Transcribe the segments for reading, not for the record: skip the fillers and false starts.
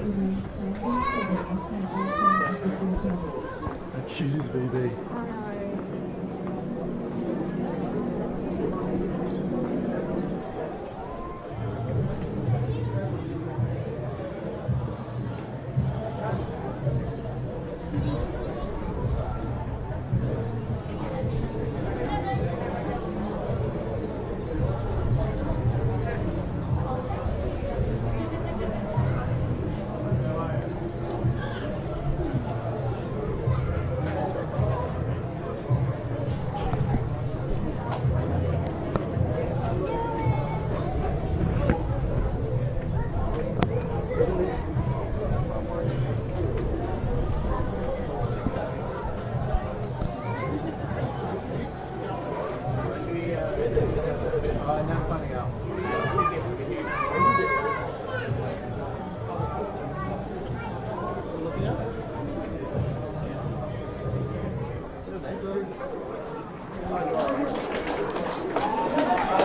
Choose BB.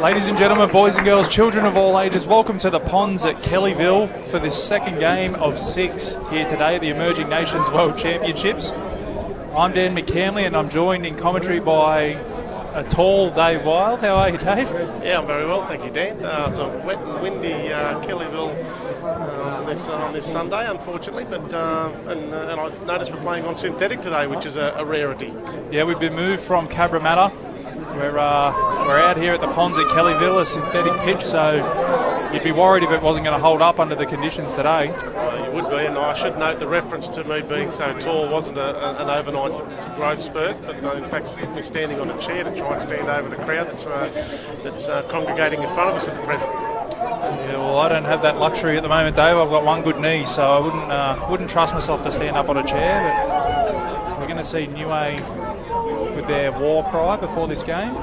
Ladies and gentlemen, boys and girls, children of all ages, welcome to the Ponds at Kellyville for this second game of 6 here today at the Emerging Nations World Championships. I'm Dan McCamley and I'm joined in commentary by a tall Dave Wild. How are you, Dave? Yeah, I'm very well, thank you, Dan. It's a wet and windy Kellyville on this Sunday, unfortunately, but and I noticed we're playing on synthetic today, which is a rarity. Yeah, we've been moved from Cabramatta. We're out here at the Ponds at Kellyville, a synthetic pitch, so you'd be worried if it wasn't going to hold up under the conditions today. You would be, and I should note the reference to me being so tall wasn't an overnight growth spurt, but in fact simply standing on a chair to try and stand over the crowd that's congregating in front of us at the present. Yeah, well, I don't have that luxury at the moment, Dave. I've got one good knee, so I wouldn't trust myself to stand up on a chair, but we're going to see NIUE with their war cry before this game.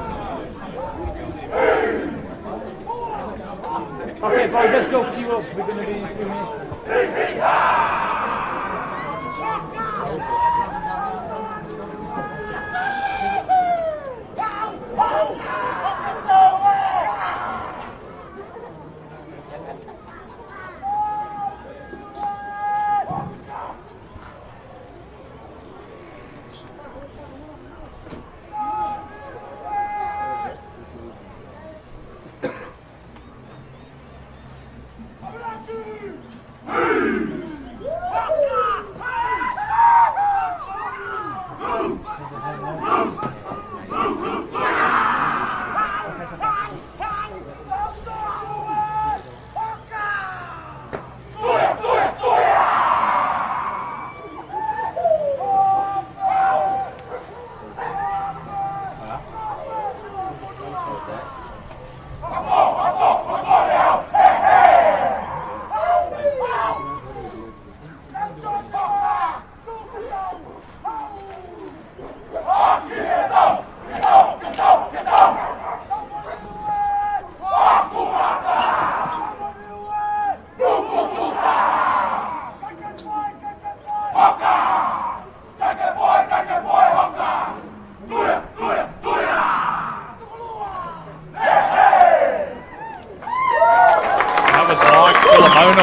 Okay, boys, let's go queue up. We're going to be in a few minutes.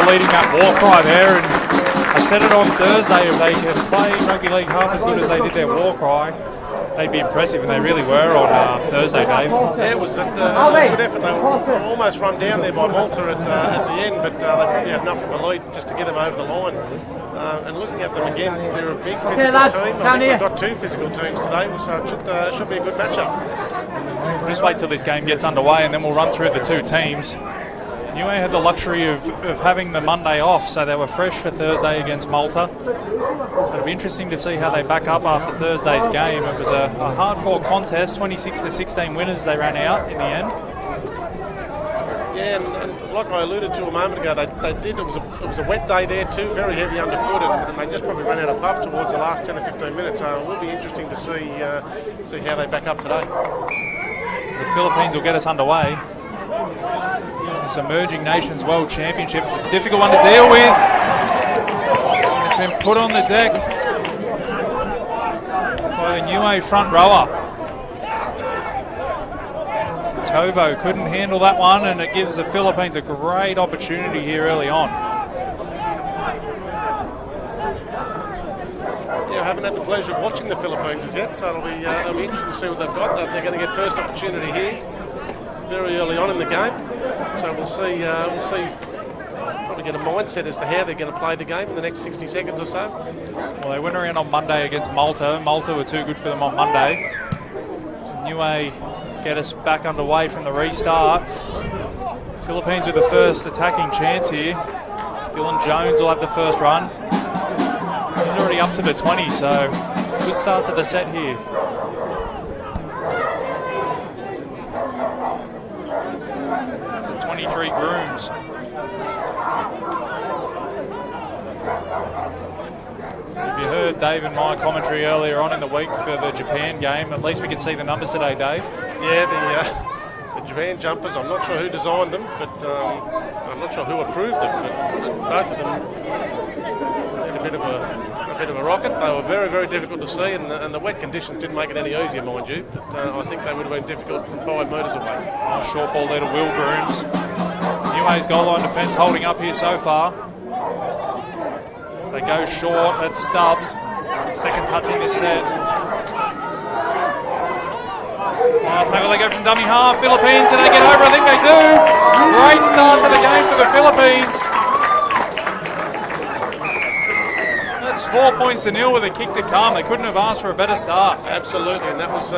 Leading that war cry there, and I said it on Thursday, if they could play rugby league half as good as they did their war cry, they'd be impressive, and they really were on Thursday, Dave. Yeah, it was a good effort. They were almost run down there by Malta at the end, but they probably had enough of a lead just to get them over the line. And looking at them again, they're a big physical team. I think we've got 2 physical teams today, so it should be a good matchup. Just wait till this game gets underway, and then we'll run through the 2 teams. NIUE had the luxury of having the Monday off, so they were fresh for Thursday against Malta. It'll be interesting to see how they back up after Thursday's game. It was a hard-fought contest, 26-16 winners they ran out in the end. Yeah, and like I alluded to a moment ago, they did. It was a wet day there too, very heavy underfoot, and they just probably ran out of puff towards the last 10 or 15 minutes. So it will be interesting to see how they back up today. As the Philippines will get us underway. This Emerging Nations World Championship is a difficult one to deal with. It's been put on the deck by the NIUE front rower. Tovo couldn't handle that one, and it gives the Philippines a great opportunity here early on. haven't had the pleasure of watching the Philippines as yet, so it'll be interesting to see what they've got. They're going to get first opportunity here very early on in the game, so we'll see. Probably get a mindset as to how they're going to play the game in the next 60 seconds or so. Well, they went around on Monday against Malta. Malta were too good for them on Monday. So NIUE get us back underway from the restart. Philippines with the first attacking chance here. Dylan Jones will have the first run. He's already up to the 20, so good start to the set here. It's a 23 Grooms. If you heard Dave and my commentary earlier on in the week for the Japan game, at least we can see the numbers today, Dave. Yeah, the Japan jumpers, I'm not sure who designed them, but I'm not sure who approved them, but both of them had a bit of a rocket. They were very, very difficult to see, and the wet conditions didn't make it any easier, mind you, but I think they would have been difficult from 5 metres away. Nice short ball there to Will Grooms. NIUE's goal line defence holding up here so far. If they go short, that's Stubbs. It's second touch in this set. Nice tackle, they go from dummy half. Philippines, do they get over? I think they do. Great start to the game for the Philippines. That's 4 points to nil with a kick to come. They couldn't have asked for a better start. Absolutely, and that was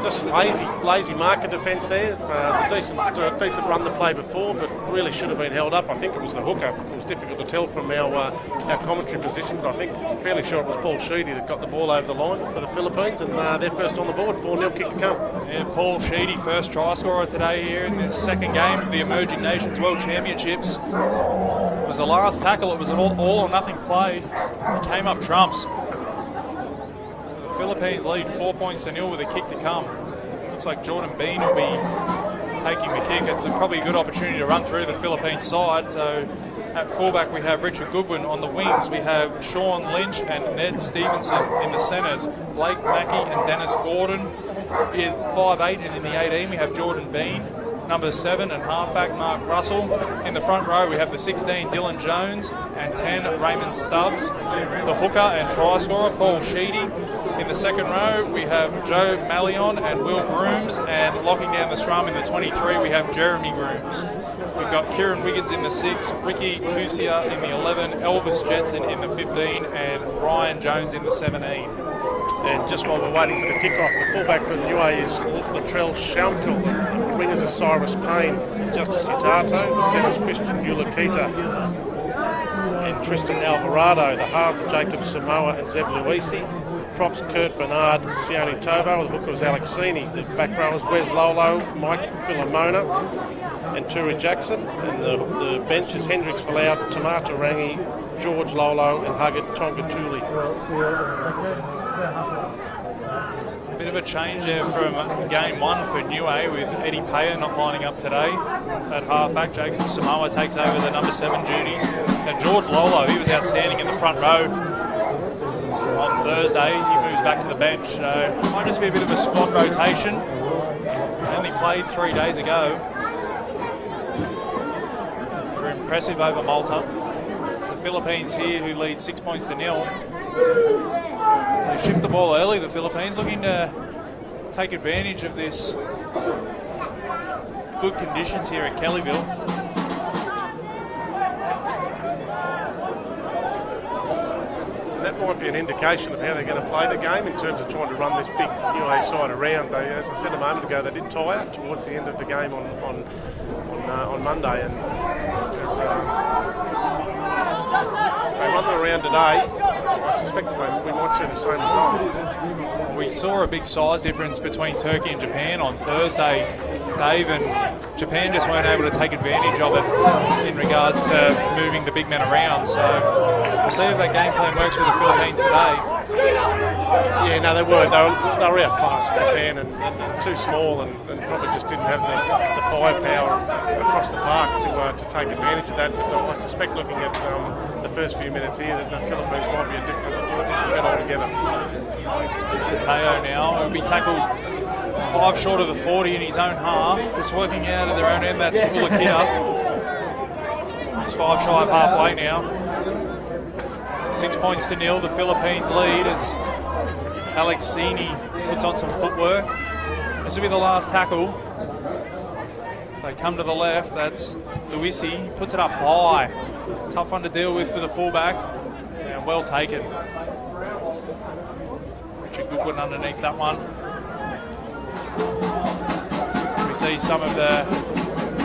just lazy marker defence there. It was a decent run to play before, but really should have been held up. I think it was the hooker. It was difficult to tell from our commentary position, but I think fairly sure it was Paul Sheedy that got the ball over the line for the Philippines, and they're first on the board. 4-0 kick to come. Yeah, Paul Sheedy, first try scorer today here in the second game of the Emerging Nations World Championships. It was the last tackle. It was an all or nothing play. He came up trumps. The Philippines lead 4 points to nil with a kick to come. Looks like Jordan Bean will be taking the kick. It's probably a good opportunity to run through the Philippines side. So at fullback we have Richard Goodwin. On the wings we have Sean Lynch and Ned Stevenson. In the centres, Blake Mackey and Dennis Gordon. In 5'8" and in the 18 we have Jordan Bean. Number 7 and halfback Mark Russell. In the front row we have the 16 Dylan Jones and 10 Raymond Stubbs. The hooker and try scorer Paul Sheedy. In the second row we have Joe Mallion and Will Grooms, and locking down the scrum in the 23 we have Jeremy Grooms. We've got Kieran Wiggins in the 6, Ricky Kusia in the 11, Elvis Jetson in the 15 and Ryan Jones in the 17. And just while we're waiting for the kick-off, the fullback for NIUE is Latrell Schaumkel. The wingers are Cyrus Payne, Justice Hitato, the centres Christian Mulakita and Tristan Alvarado. The halves are Jacob Samoa and Zeb Luisi. Props Kurt Bernard, Sione Tovo. The hooker is Alexini. The back rowers Wes Lolo, Mike Filomona and Turi Jackson. And the bench is Hendricks Falau, Tamata Rangi, George Lolo and Huggett Tongatuli. A bit of a change there from game 1 for NIUE, with Eddie Payer not lining up today. At halfback, Jacob Samoa takes over the number 7 duties. And George Lolo, he was outstanding in the front row on Thursday. He moves back to the bench. So it might just be a bit of a squad rotation. Only played 3 days ago. Very impressive over Malta. It's the Philippines here who lead 6 points to nil. So they shift the ball early, the Philippines, looking to take advantage of this good conditions here at Kellyville. That might be an indication of how they're going to play the game in terms of trying to run this big NIUE side around. They, as I said a moment ago, they did tire towards the end of the game on Monday, and if they run them around today, I suspect that we might see the same result. We saw a big size difference between Turkey and Japan on Thursday, Dave, and Japan just weren't able to take advantage of it in regards to moving the big men around. So we'll see if that game plan works for the Philippines today. Yeah, no, they were outclassed, Japan, and too small, and probably just didn't have the firepower across the park to take advantage of that. But I suspect, looking at the first few minutes here, that the Philippines might be a different bet altogether. Tateo now will be tackled 5 short of the 40 in his own half, just working out of their own end. That's Mulakita. He's 5 shy of halfway now. 6 points to nil. The Philippines lead as Alexini puts on some footwork. This will be the last tackle. They come to the left. That's Luisi. Puts it up high. Tough one to deal with for the fullback. And well taken. Richard Goodwin underneath that one. We see some of the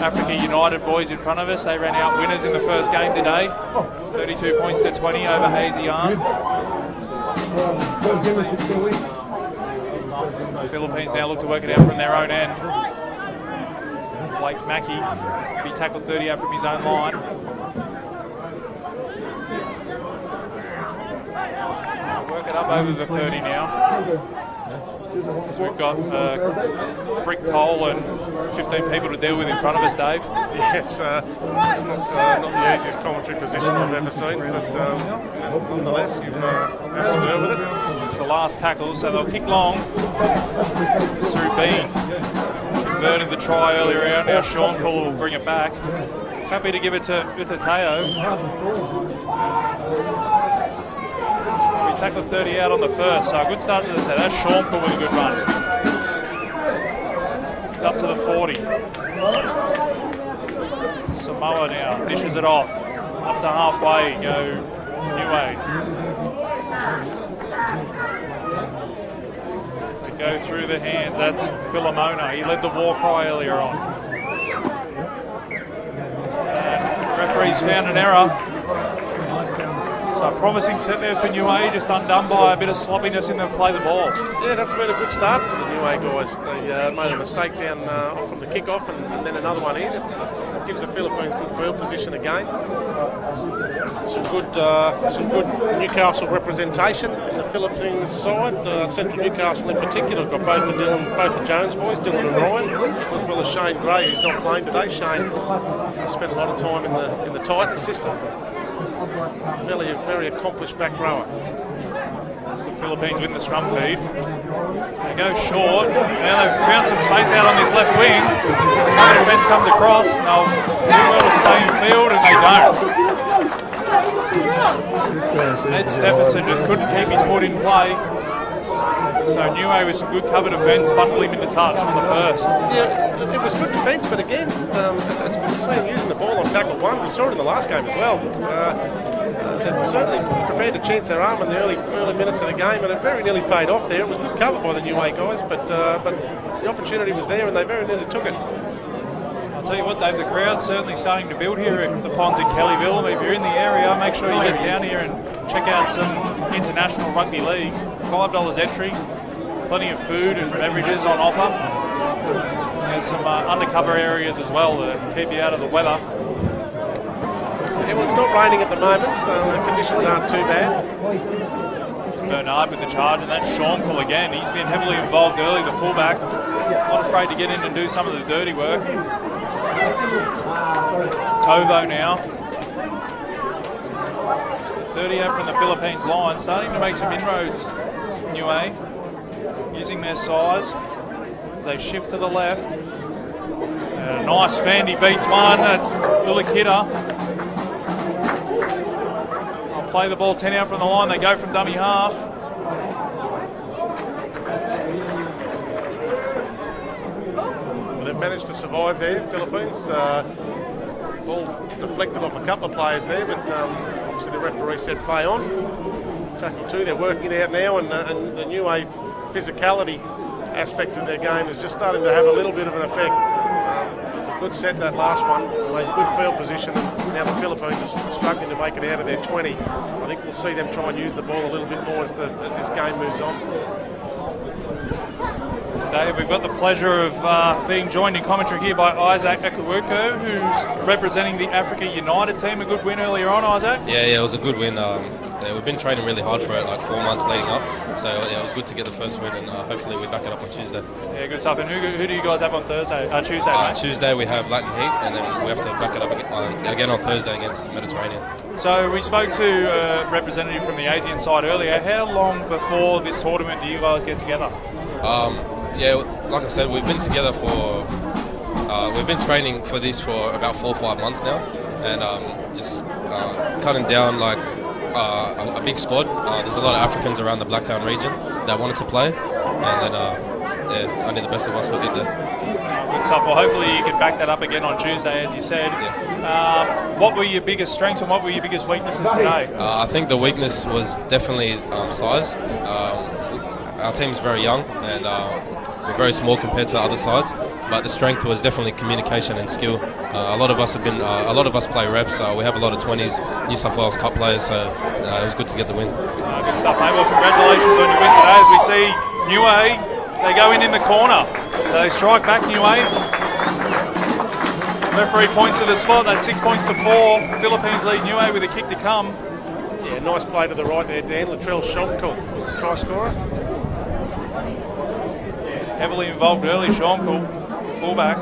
Africa United boys in front of us. They ran out winners in the first game today. 32 points to 20 over Hazy Yarn. The Philippines now look to work it out from their own end. Blake Mackey will be tackled 30 out from his own line. Work it up over the 30 now. So we've got brick pole and 15 people to deal with in front of us, Dave. Yeah, it's not the easiest commentary position I've ever seen, but nonetheless, you've have to deal with it. It's the last tackle, so they'll kick long. Sue Bean converted the try earlier on. Now Sean Cole will bring it back. He's happy to give it to Teo. We tackled 30 out on the first, so a good start to the set. That's Sean Cole with a good run. He's up to the 40. Samoa now dishes it off. Up to halfway, go NIUE. They go through the hands. That's Philemona. He led the war cry earlier on. And the referee's found an error. So a promising set there for NIUE, just undone by a bit of sloppiness in the play the ball. Yeah, that's been a good start for the NIUE guys. They made a mistake down off from the kick-off and then another one in. It gives the Philippines good field position again. Some good Newcastle representation in the Philippines side. Central Newcastle in particular have got both the Jones boys, Dylan and Ryan, as well as Shane Gray, who's not playing today. Shane spent a lot of time in the Titans system. Very accomplished back rower. As the Philippines win the scrum feed. They go short. Now they've found some space out on this left wing. As the cover defence comes across, and they'll do well to stay in field, and they don't. Ned Stephenson just couldn't keep his foot in play. So NIUE with some good cover defence, bundled him into touch for the first. Yeah, it was good defence, but again, it's good to see him using the ball on tackle one. We saw it in the last game as well. They certainly prepared to chance their arm in the early minutes of the game, and it very nearly paid off there. It was good cover by the NIUE guys, but the opportunity was there, and they very nearly took it. I'll tell you what, Dave, the crowd's certainly starting to build here at the Ponds in Kellyville. If you're in the area, make sure you get down here and check out some international rugby league. $5 entry, plenty of food and beverages on offer. There's some undercover areas as well to keep you out of the weather. Yeah, well, it's not raining at the moment. The conditions aren't too bad. Bernard with the charge, and that's Sean Cole again. He's been heavily involved early, the fullback. Not afraid to get in and do some of the dirty work. Tovo now. 30 out from the Philippines line, starting to make some inroads. NIUE using their size as they shift to the left. And a nice Fandy beats one. That's Ulikita. I'll play the ball 10 out from the line. They go from dummy half. Well, they've managed to survive there, Philippines. Ball deflected off a couple of players there, but obviously the referee said play on. Tackle two, they're working it out now, and the NIUE physicality aspect of their game is just starting to have a little bit of an effect. It's a good set, that last one, made a good field position. Now the Philippines are struggling to make it out of their 20. I think we'll see them try and use the ball a little bit more as this game moves on. Dave, we've got the pleasure of being joined in commentary here by Isaac Akuwuko, who's representing the Africa United team. A good win earlier on, Isaac? Yeah, it was a good win. We've been training really hard for it, like 4 months leading up. So yeah, it was good to get the first win, and hopefully we back it up on Tuesday. Yeah, good stuff. And who do you guys have on Tuesday, mate? Tuesday we have Latin Heat, and then we have to back it up again on Thursday against Mediterranean. So we spoke to a representative from the ASEAN side earlier. How long before this tournament do you guys get together? Yeah, like I said, we've been together for, we've been training for this for about 4 or 5 months now, and just cutting down like a big squad. There's a lot of Africans around the Blacktown region that wanted to play, and then yeah, only the best of us could get there. Good stuff. Well, hopefully you can back that up again on Tuesday, as you said. Yeah. What were your biggest strengths and what were your biggest weaknesses today? I think the weakness was definitely size. Our team's very young and we're very small compared to other sides. But the strength was definitely communication and skill. A lot of us play reps. We have a lot of 20s, New South Wales Cup players, so it was good to get the win. Good stuff, mate. Well, congratulations on your win today. As we see NIUE, they go in the corner. So they strike back NIUE. Referee points to the spot. That's 6 points to 4. Philippines lead NIUE with a kick to come. Yeah, nice play to the right there, Dan. Latrell Shonkel was the try scorer. Heavily involved early, Shonkel, fullback.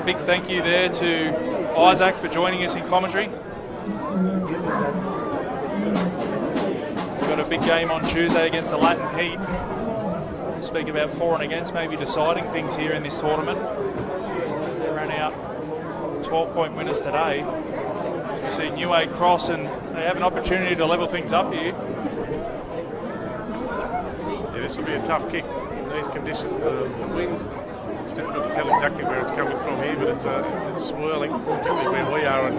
Big thank you there to Isaac for joining us in commentary. We've got a big game on Tuesday against the Latin Heat. We'll speak about for and against, maybe deciding things here in this tournament. They ran out 12-point winners today. We see NIUE cross and they have an opportunity to level things up here. Yeah, this will be a tough kick in these conditions. The wind, it's difficult to tell exactly where it's coming from here, but it's swirling, particularly where we are and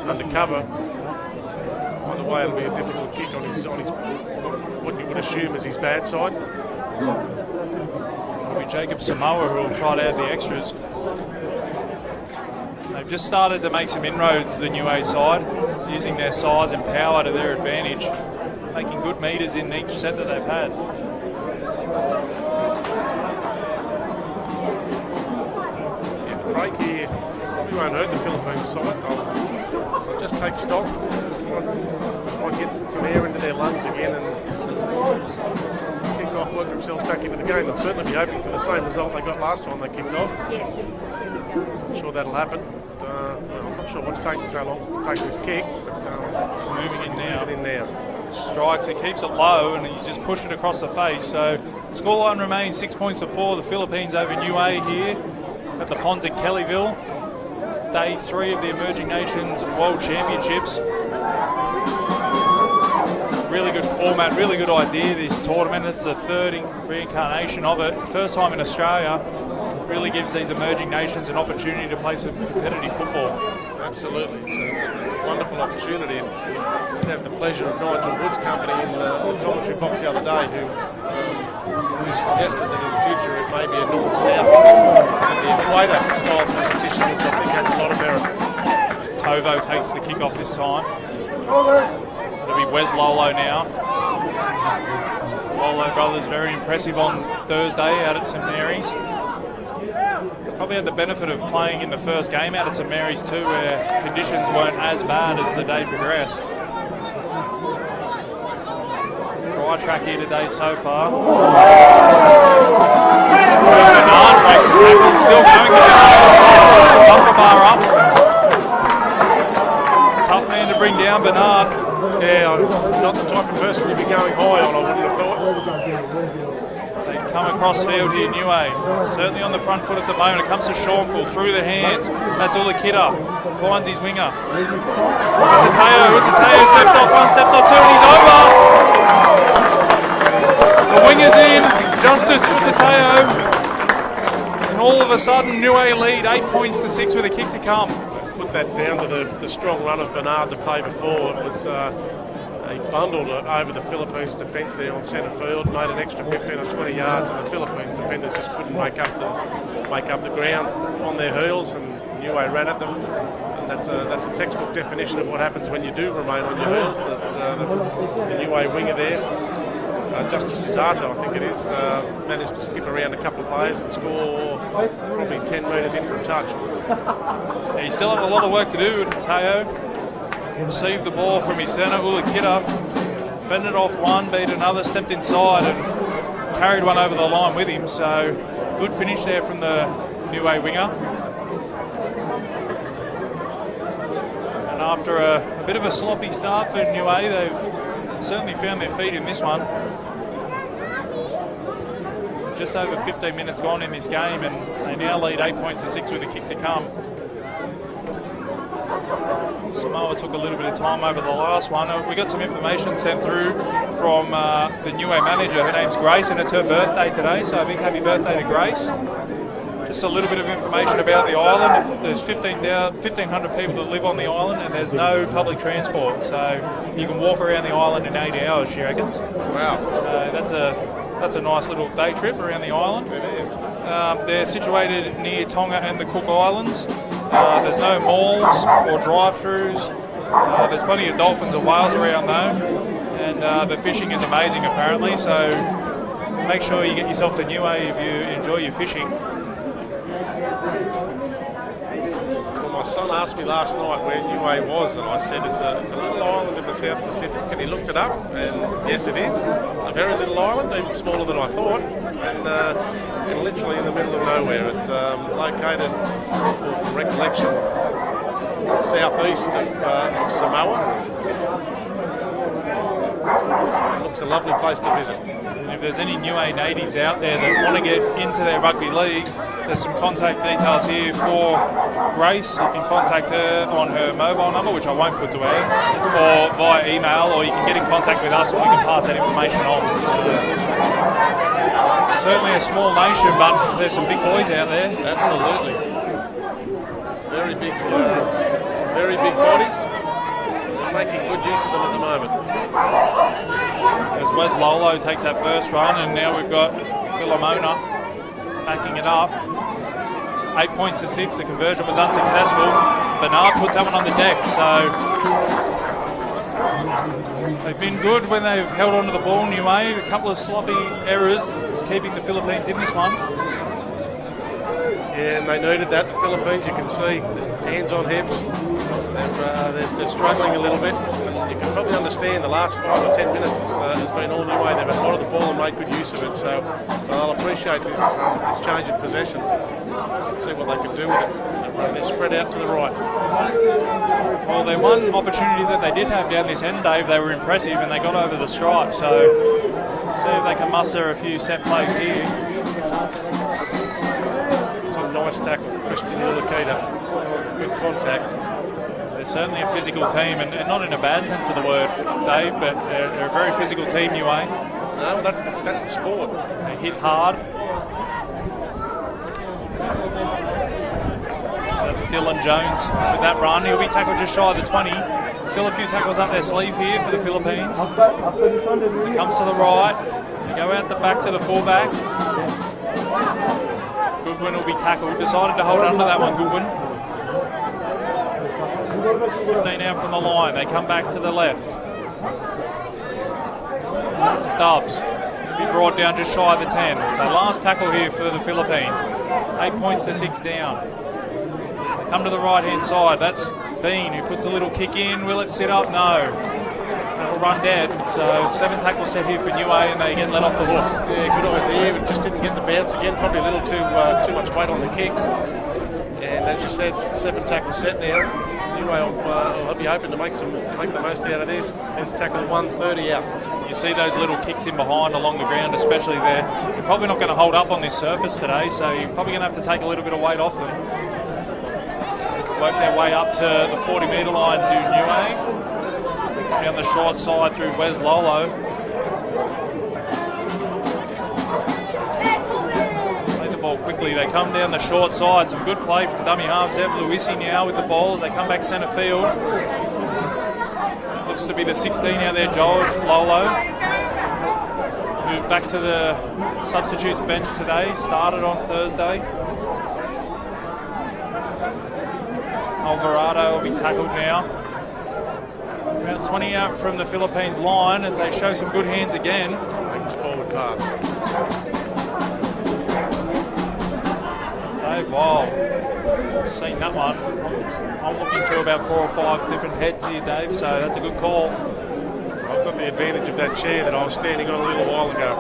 under cover. Either way, it'll be a difficult kick on his what you would assume is his bad side. It'll be Jacob Samoa who will try to add the extras. They've just started to make some inroads, the NIUE side, using their size and power to their advantage, making good meters in each set that they've had. Yeah, the break here probably won't hurt the Philippines side. They'll just take stock, try and get some air into their lungs again and kick off, work themselves back into the game. They'll certainly be hoping for the same result they got last time they kicked off. I'm sure that'll happen. I'm not sure what's taking so long to take this kick, but He's moving in now. now. Strikes, it keeps it low and he's just pushing it across the face. So scoreline remains 6 points to 4. The Philippines over NIUE here at the Ponds at Kellyville. It's day 3 of the Emerging Nations World Championships. Really good format, really good idea, this tournament. It's the third reincarnation of it. First time in Australia. Really gives these emerging nations an opportunity to play some competitive football. Absolutely, it's a wonderful opportunity. And to have the pleasure of Nigel Wood's company in the commentary box the other day, who suggested that in the future it may be a north-south and the equator style competition, which I think has a lot of merit. As Tovo takes the kick off this time. It'll be Wes Lolo now. Lolo brothers very impressive on Thursday out at St Mary's. Probably had the benefit of playing in the first game out at St Mary's too, where conditions weren't as bad as the day progressed. Dry track here today so far. Bernard breaks the tackle, still going to the bumper bar up. Tough man to bring down, Bernard. Yeah, I'm not the type of person you'd be going high on, I wouldn't have thought. They come across field here, NIUE. Certainly on the front foot at the moment. It comes to Shorncall through the hands. That's Ulakita. Finds his winger. Utateo steps off one, steps off two, and he's over. The winger's in. Justice Utateo. And all of a sudden, NIUE lead 8 points to 6 with a kick to come. Put that down to the strong run of Bernard the play before. It was he bundled it over the Philippines defence there on centre field, made an extra 15 or 20 yards, and the Philippines defenders just couldn't make up the ground on their heels, and NIUE ran at them. And that's a textbook definition of what happens when you do remain on your heels. The NIUE winger there, Justice Utateo, I think it is, managed to skip around a couple of players and score probably 10 metres in from touch. Yeah, he's still have a lot of work to do with Teo. Received the ball from his centre, Ulakita, fended off one, beat another, stepped inside and carried one over the line with him. So good finish there from the NIUE winger. And after a bit of a sloppy start for NIUE, they've certainly found their feet in this one. Just over 15 minutes gone in this game and they now lead 8 points to 6 with a kick to come. Samoa took a little bit of time over the last one. We got some information sent through from the NIUE manager. Her name's Grace, and it's her birthday today, so a big happy birthday to Grace. Just a little bit of information about the island. There's 1,500 people that live on the island, and there's no public transport, so you can walk around the island in 8 hours, she reckons. Wow. That's a nice little day trip around the island. It is. They're situated near Tonga and the Cook Islands. There's no malls or drive-thrus. There's plenty of dolphins and whales around though, and the fishing is amazing apparently, so make sure you get yourself to NIUE if you enjoy your fishing. Well, my son asked me last night where NIUE was, and I said it's a little island in the South Pacific, and he looked it up, and yes it is. It's a very little island, even smaller than I thought, and literally in the middle of nowhere. It's located, from recollection, southeast of Samoa. It looks a lovely place to visit. And if there's any NIUE natives out there that want to get into their rugby league, there's some contact details here for Grace. You can contact her on her mobile number, which I won't put to air, or via email, or you can get in contact with us and we can pass that information on. So, certainly a small nation, but there's some big boys out there. Absolutely. Some very big bodies. We're making good use of them at the moment. As Wes Lolo takes that first run, and now we've got Philomona backing it up. 8 points to 6, the conversion was unsuccessful. Bernard puts that one on the deck, so they've been good when they've held onto the ball, NIUE. A couple of sloppy errors keeping the Philippines in this one. Yeah, and they needed that. The Philippines, you can see, hands on hips. They're struggling a little bit. You can probably understand the last 5 or 10 minutes has been all NIUE. They've had a lot of the ball and made good use of it. So I'll appreciate this change in possession. See what they can do with it. They're spread out to the right. Well, their one opportunity that they did have down this end, Dave, they were impressive and they got over the stripe. So see if they can muster a few set plays here. It's a nice tackle, Christian Ulukita. Good contact. They're certainly a physical team, and not in a bad sense of the word, Dave, but they're a very physical team, NIUE. No, that's the sport. They hit hard. That's Dylan Jones with that run. He'll be tackled just shy of the 20. Still a few tackles up their sleeve here for the Philippines. He comes to the right. They go out the back to the fullback. Goodwin will be tackled. Decided to hold under that one, Goodwin. 15 out from the line. They come back to the left. Stubbs will be brought down just shy of the 10. So last tackle here for the Philippines. 8 points to 6 down. They come to the right-hand side. That's Bean who puts a little kick in. Will it sit up? No. It'll run dead. So 7 tackles set here for NIUE, and they get let off the hook. Yeah, good idea, but just didn't get the bounce again. Probably a little too much weight on the kick. And as you said, 7 tackles set now. I'll be hoping to make the most out of this. There's tackle 130 out. You see those little kicks in behind along the ground, especially there. You're probably not going to hold up on this surface today, so you're probably going to have to take a little bit of weight off them. Work their way up to the 40-metre line, do NIUE. Come down the short side through Wes Lolo. Quickly, they come down the short side. Some good play from dummy half. Zeb Luisi now with the ball as they come back centre field. Looks to be the 16 out there, George Lolo. Moved back to the substitutes bench today. Started on Thursday. Alvarado will be tackled now. About 20 out from the Philippines line as they show some good hands again. Forward pass. Wow, seen that one. I'm looking through about 4 or 5 different heads here, Dave, so that's a good call. I've got the advantage of that chair that I was standing on a little while ago.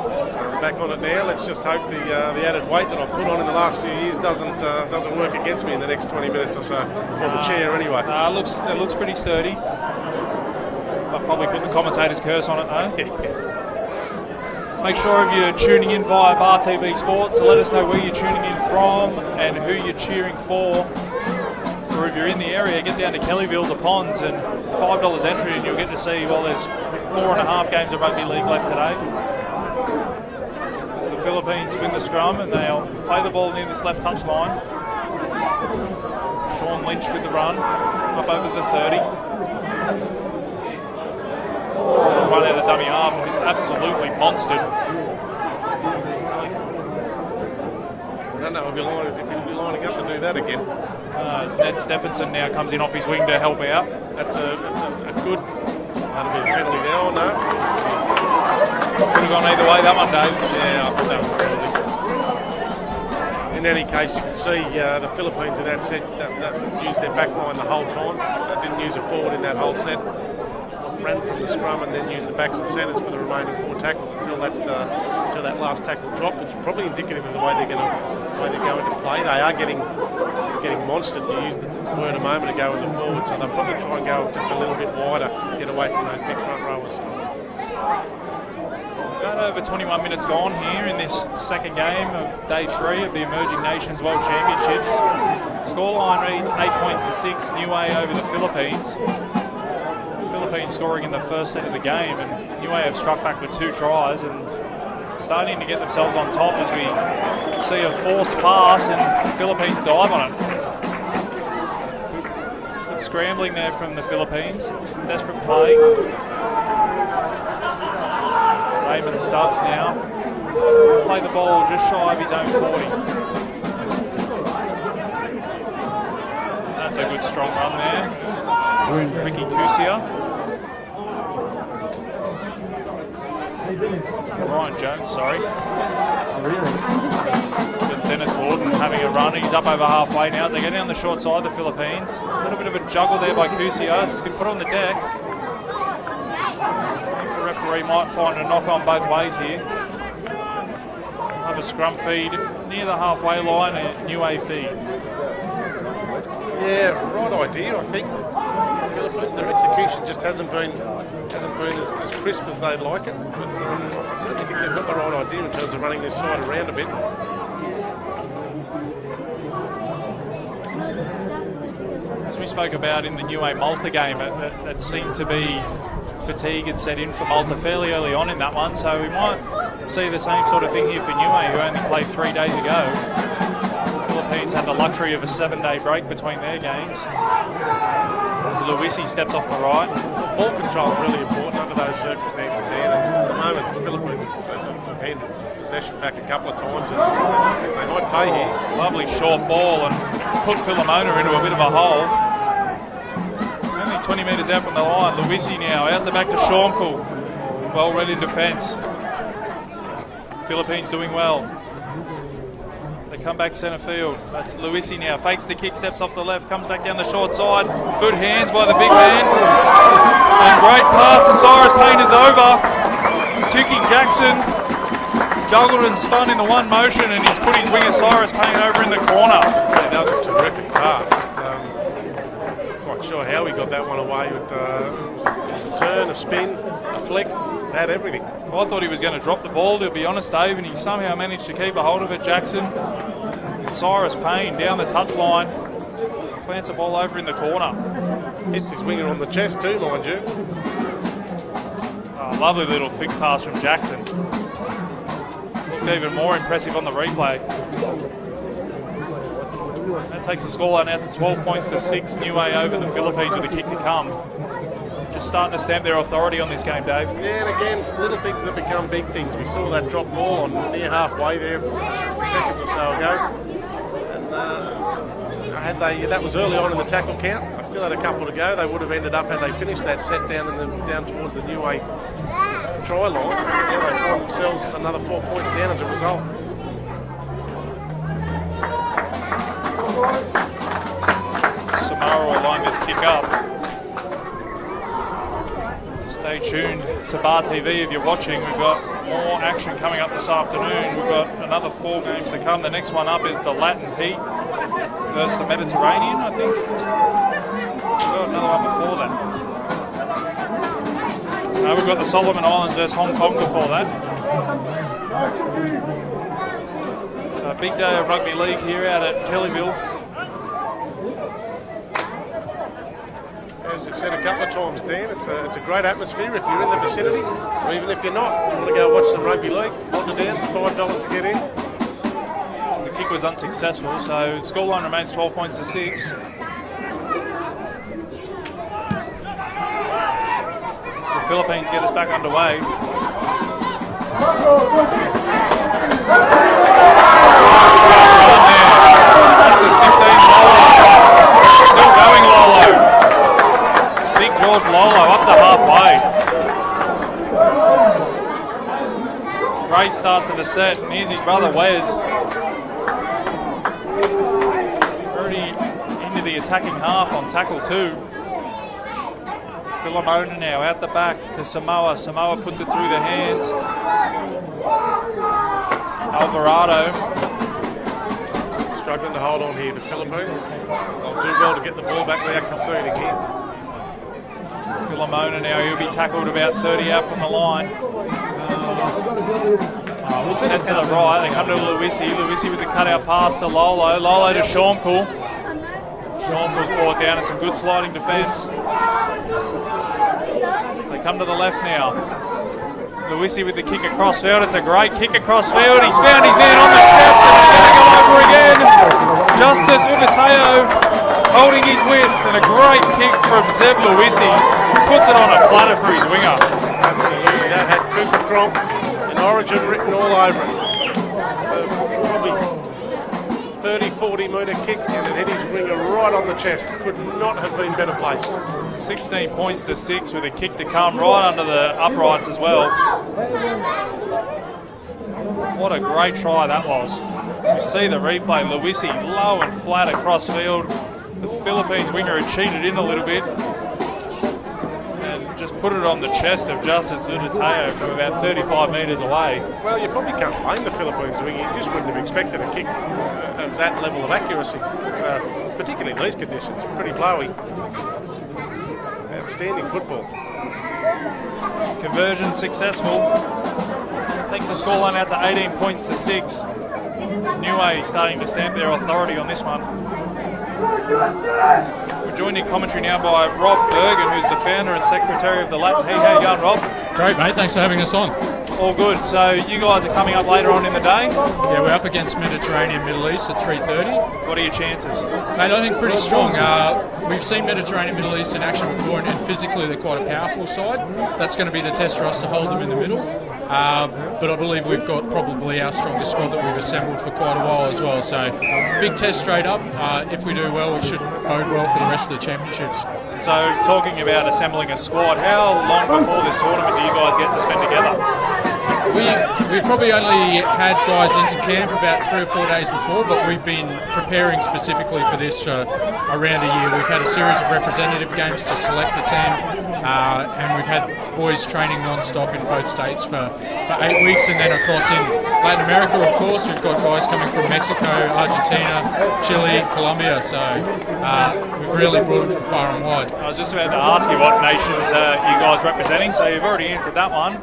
I'm back on it now. Let's just hope the added weight that I've put on in the last few years doesn't work against me in the next 20 minutes or so. Or the chair anyway. It looks pretty sturdy. I'll probably put the commentator's curse on it though. Make sure if you're tuning in via Bar TV Sports to let us know where you're tuning in from and who you're cheering for. or if you're in the area, get down to Kellyville, the Ponds, and $5 entry, and you'll get to see, well, there's 4.5 games of rugby league left today. As the Philippines win the scrum, and they'll play the ball near this left touch line. Sean Lynch with the run, up over the 30. Run out of dummy half, and it's absolutely monstered. I don't know if he'll be lining up to do that again. As Ned Stephenson now comes in off his wing to help out. That's a good. That'll be a penalty there. Oh no! Could have gone either way that one, Dave. Yeah, I thought that was a penalty. In any case, you can see the Philippines in that set that used their back line the whole time. They didn't use a forward in that whole set. Ran from the scrum and then used the backs and centres for the remaining 4 tackles until that last tackle dropped. It's probably indicative of the way they're going to play. They are getting monstered. You used the word a moment ago in the forward, so they'll probably try and go just a little bit wider, get away from those big front rowers. About over 21 minutes gone here in this second game of day 3 of the Emerging Nations World Championships. Scoreline reads 8 points to 6, NIUE over the Philippines. Philippines scoring in the first set of the game, and NIUE have struck back with 2 tries and starting to get themselves on top as we see a forced pass and the Philippines dive on it. Good scrambling there from the Philippines. Desperate play. Raymond Stubbs now. Play the ball just shy of his own 40. That's a good strong run there. Ricky Kusia. Ryan Jones, sorry. Just Dennis Gordon having a run. He's up over halfway now as they get down the short side, the Philippines. A little bit of a juggle there by Kusia. It's been put on the deck. I think the referee might find a knock on both ways here. Have a scrum feed near the halfway line, a NIUE feed. Yeah, right idea, I think. Philippines, their execution just hasn't been as crisp as they'd like it. But I certainly think they've got the right idea in terms of running this side around a bit. As we spoke about in the NIUE Malta game, it seemed to be fatigue had set in for Malta fairly early on in that one, so we might see the same sort of thing here for NIUE, who only played 3 days ago. The Philippines had the luxury of a 7-day break between their games. As Luisi steps off the right. Ball control is really important under those circumstances, Dan. At the moment, the Philippines have handed possession back a couple of times, and they might pay here. Lovely short ball and put Filomena into a bit of a hole. Only 20 metres out from the line. Luisi now out the back to Shormkul. Well read in defence. Philippines doing well. They come back centre field. That's Luisi now. Fakes the kick, steps off the left, comes back down the short side. Good hands by the big man. And great pass, and Cyrus Payne is over. Tiki Jackson juggled and spun in the one motion, and he's put his winger Cyrus Payne over in the corner. Yeah, that was a terrific pass. Quite sure how he got that one away. It was a turn, a spin, a flick, had everything. Well, I thought he was going to drop the ball, to be honest, Dave, and he somehow managed to keep a hold of it, Jackson. Cyrus Payne down the touchline, plants the ball over in the corner. Hits his winger on the chest too, mind you. Oh, lovely little thick pass from Jackson. Looked even more impressive on the replay. That takes the scoreline out to 12 points to 6. NIUE over the Philippines with a kick to come. Just starting to stamp their authority on this game, Dave. Yeah, and again, little things that become big things. We saw that drop ball on near halfway there, 60 seconds or so ago. And that was early on in the tackle count. They still had a couple to go. They would have ended up, had they finished that set down towards the NIUE try line. Now they find themselves another 4 points down as a result. Samara will line this kick up. Stay tuned to Bar TV if you're watching. We've got more action coming up this afternoon. We've got another 4 games to come. The next one up is the Latin Heat versus the Mediterranean, I think. We've got another one before that. No, we've got the Solomon Islands versus Hong Kong before that. So a big day of rugby league here out at Kellyville. said a couple of times, Dan, it's a great atmosphere if you're in the vicinity, or even if you're not. You want to go watch some rugby league, wander down, $5 to get in. The kick was unsuccessful, so scoreline remains 12 points to 6. The Philippines get us back underway. That's the 16 Lolo. Still going Lolo. Big George Lolo up to halfway. Great start to the set. And here's his brother Wes. Already into the attacking half on tackle 2. Filomona now out the back to Samoa. Samoa puts it through the hands. Alvarado. Struggling to hold on here, the Philippines. They'll do well to get the ball back without conceding here. Filomona now, he'll be tackled about 30 out from the line. Set to the right, they come to Luisi. Luisi with the cutout pass to Lolo. Lolo to Shornpool. Shornpool's brought down and some good sliding defence. They come to the left now. Luisi with the kick across field. It's a great kick across field. He's found his man on the chest and they're going to go over again. Justice Umateo holding his width and a great kick from Zeb Luisi. Puts it on a platter for his winger. Absolutely, that had Cooper Cronk and Origin written all over it. So probably 30-40 metre kick and it hit his winger right on the chest. Could not have been better placed. 16 points to 6 with a kick to come right under the uprights as well. What a great try that was. You see the replay, Luisi low and flat across field. The Philippines winger had cheated in a little bit and just put it on the chest of Justice Utateo from about 35 metres away. Well, you probably can't blame the Philippines winger. You just wouldn't have expected a kick of that level of accuracy. So, particularly in these conditions, pretty blowy. Outstanding football. Conversion successful. Takes the scoreline out to 18 points to 6. NIUE starting to stamp their authority on this one. We're joined in commentary now by Rob Bergen, who's the founder and secretary of the Latin Heat. How you going, Rob? Great, mate. Thanks for having us on. All good. So you guys are coming up later on in the day? Yeah, we're up against Mediterranean Middle East at 3:30. What are your chances? Mate, I think pretty strong. We've seen Mediterranean Middle East in action before, and physically they're quite a powerful side. That's going to be the test for us to hold them in the middle. But I believe we've got probably our strongest squad that we've assembled for quite a while as well. So big test straight up. If we do well, it should bode well for the rest of the championships. So talking about assembling a squad, how long before this tournament do you guys get to spend together? We probably only had guys into camp about 3 or 4 days before, but we've been preparing specifically for this for around a year. We've had a series of representative games to select the team, and we've had boys training non-stop in both states for 8 weeks, and then across in Latin America, of course, we've got guys coming from Mexico, Argentina, Chile, Colombia, so we've really brought them from far and wide. I was just about to ask you what nations you guys representing, so you've already answered that one.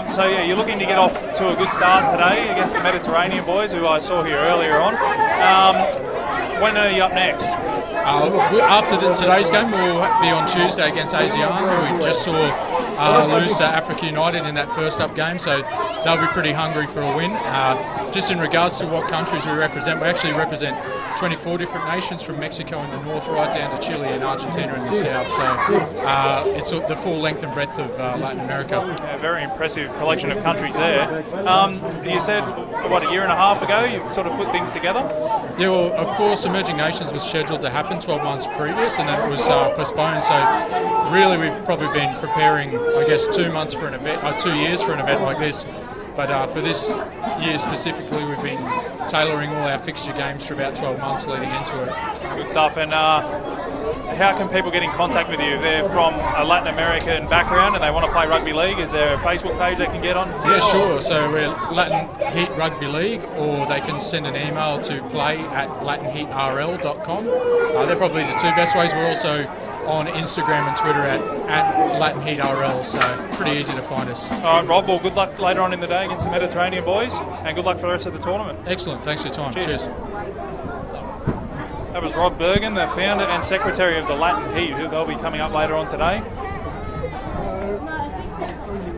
So yeah, you're looking to get off to a good start today against the Mediterranean boys, who I saw here earlier on. When are you up next? After today's game, we'll be on Tuesday against ASEAN, who we just saw lose to Africa United in that first up game, so they'll be pretty hungry for a win. Just in regards to what countries we represent, we actually represent 24 different nations from Mexico in the north right down to Chile and Argentina in the south, so it's the full length and breadth of Latin America. Yeah, very impressive collection of countries there. You said, what, a year and a half ago you sort of put things together? Yeah, well, of course, Emerging Nations was scheduled to happen 12 months previous, and then it was postponed, so really we've probably been preparing, I guess, 2 months for an event, 2 years for an event like this. But for this year specifically, we've been tailoring all our fixture games for about 12 months leading into it. Good stuff. And how can people get in contact with you? They're from a Latin American background and they want to play rugby league. Is there a Facebook page they can get on? Yeah, sure. So we're Latin Heat Rugby League, or they can send an email to play@latinheatrl.com. They're probably the two best ways. We're also on Instagram and Twitter at LatinHeatRL, so pretty easy to find us. All right, Rob, well, good luck later on in the day against the Mediterranean boys, and good luck for the rest of the tournament. Excellent, thanks for your time. Cheers. That That was Rob Bergen, the founder and secretary of the Latin Heat, who they'll be coming up later on today.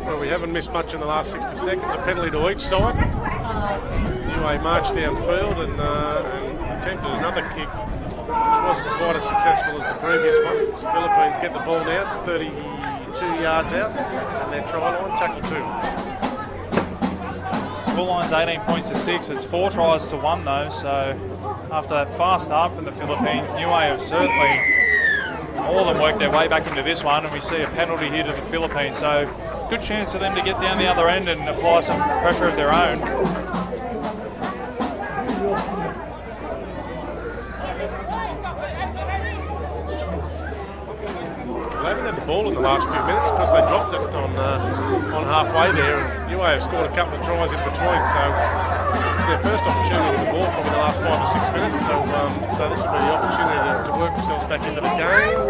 Well, we haven't missed much in the last 60 seconds. A penalty to each side. NIUE marched downfield and attempted another kick, which wasn't quite as successful as the previous one. The Philippines get the ball now, 32 yards out, and their try line, tackle 2. Scoreline's 18 points to 6. It's 4 tries to 1 though, so after that fast start from the Philippines, NIUE have certainly more than worked their way back into this one, and we see a penalty here to the Philippines. So good chance for them to get down the other end and apply some pressure of their own. They haven't had the ball in the last few minutes because they dropped it on halfway there, and NIUE have scored a couple of tries in between, so this is their first opportunity with the ball probably in the last 5 or 6 minutes, so this will be the opportunity to work themselves back into the game.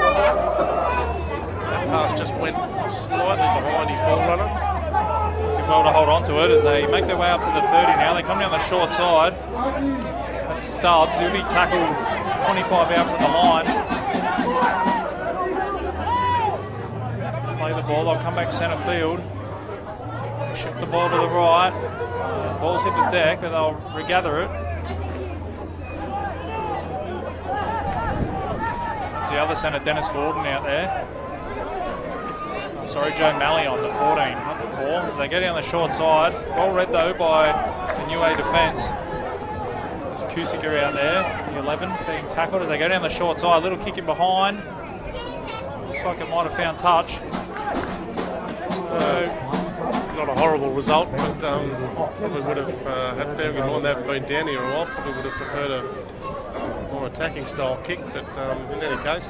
That pass just went slightly behind his ball runner. Did well to hold on to it as they make their way up to the 30 now. They come down the short side. That's Stubbs. He'll be tackled 25 out from the line. Play the ball, they'll come back centre field. Shift the ball to the right. Ball's hit the deck, but they'll regather it. It's the other centre, Dennis Gordon, out there. Sorry, Joe Malley on the 14, not the 4. As they go down the short side. Well read though by the NIUE defence. There's Kusiker out there, the 11, being tackled as they go down the short side. Little kick in behind. Looks like it might have found touch. Not a horrible result, but probably would have had bearing in mind they haven't been down here a while. Probably would have preferred a more attacking style kick, but in any case.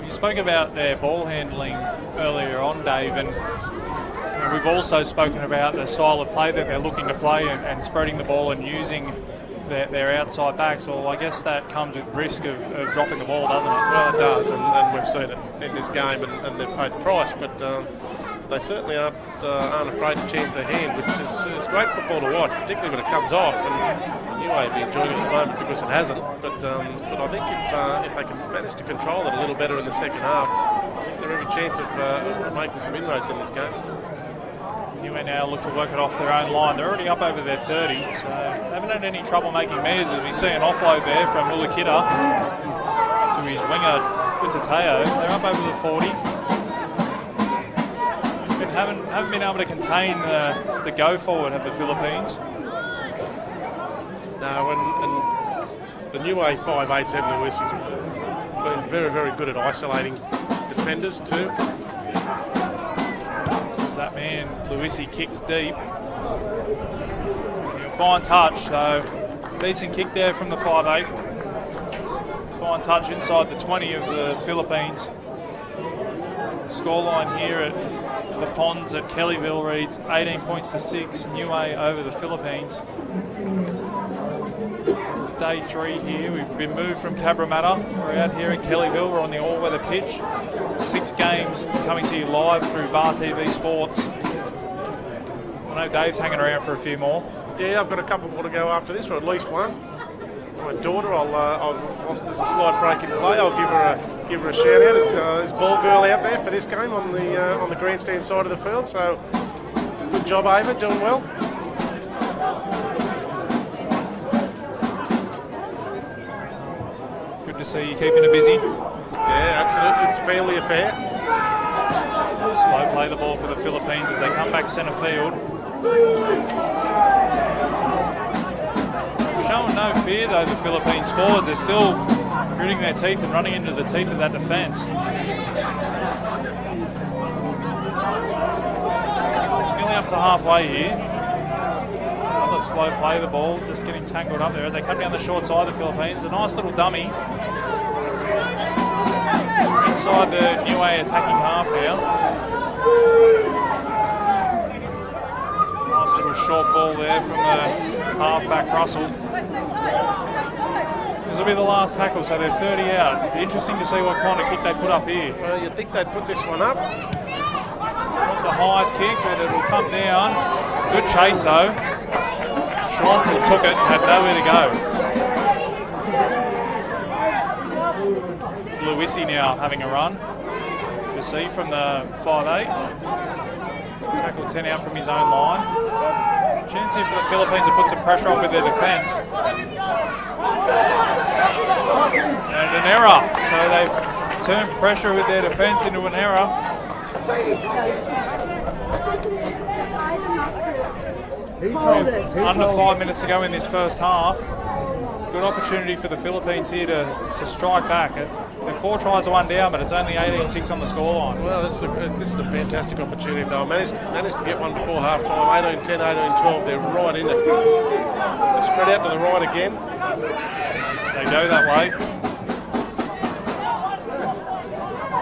You spoke about their ball handling earlier on, Dave, and we've also spoken about the style of play that they're looking to play and spreading the ball and using their outside backs. Well, I guess that comes with risk of dropping the ball, doesn't it? Well, it does, and we've seen it in this game, and they've paid the price, but they certainly aren't afraid to chance their hand, which is great football to watch, particularly when it comes off. And NIUE will be enjoying it at the moment because it hasn't. But I think if they can manage to control it a little better in the second half, I think they're every chance of making some inroads in this game. NIUE now look to work it off their own line. They're already up over their 30, so they haven't had any trouble making measures. As we see an offload there from Mulakita to his winger, Utateo. They're up over the 40. Haven't been able to contain the go forward of the Philippines. No, and the NIUE 5'8" Lewis has been very, very good at isolating defenders too. As that man, Luisi, kicks deep. He'll find touch, so decent kick there from the 5'8". Fine touch inside the 20 of the Philippines. Scoreline here at the Ponds at Kellyville reads 18 points to 6, NIUE over the Philippines. It's day 3 here. We've been moved from Cabramatta. We're out here at Kellyville. We're on the all-weather pitch. 6 games coming to you live through Bar TV Sports. I know Dave's hanging around for a few more. Yeah, I've got a couple more to go after this, or at least one. My daughter, whilst there's a slight break in play, I'll give her a shout out. There's ball girl out there for this game on the grandstand side of the field. So good job, Ava, doing well. Good to see you keeping her busy. Yeah, absolutely. It's a family affair. Slow play the ball for the Philippines as they come back centre field. Showing no fear though, the Philippines forwards. They're still gritting their teeth and running into the teeth of that defence. Nearly up to halfway here. Another slow play the ball, just getting tangled up there as they come down the short side of the Philippines. A nice little dummy. Inside the NIUE attacking half now. Nice little short ball there from the halfback Russell. This will be the last tackle, so they're 30 out. It'll be interesting to see what kind of kick they put up here. Well, you'd think they'd put this one up. Not the highest kick, but it'll come down. Good chase though. Sean took it and had nowhere to go. Luisi now having a run. You see from the 5'8". Tackle 10 out from his own line. Chance here for the Philippines to put some pressure on with their defence. And an error. So they've turned pressure with their defence into an error. With under 5 minutes to go in this first half. Good opportunity for the Philippines here to strike back. They're 4 tries to 1 down, but it's only 18-6 on the scoreline. Well, this is a fantastic opportunity. They'll manage to get one before half time. 18-10, 18-12. They're right in it. They spread out to the right again. They go that way.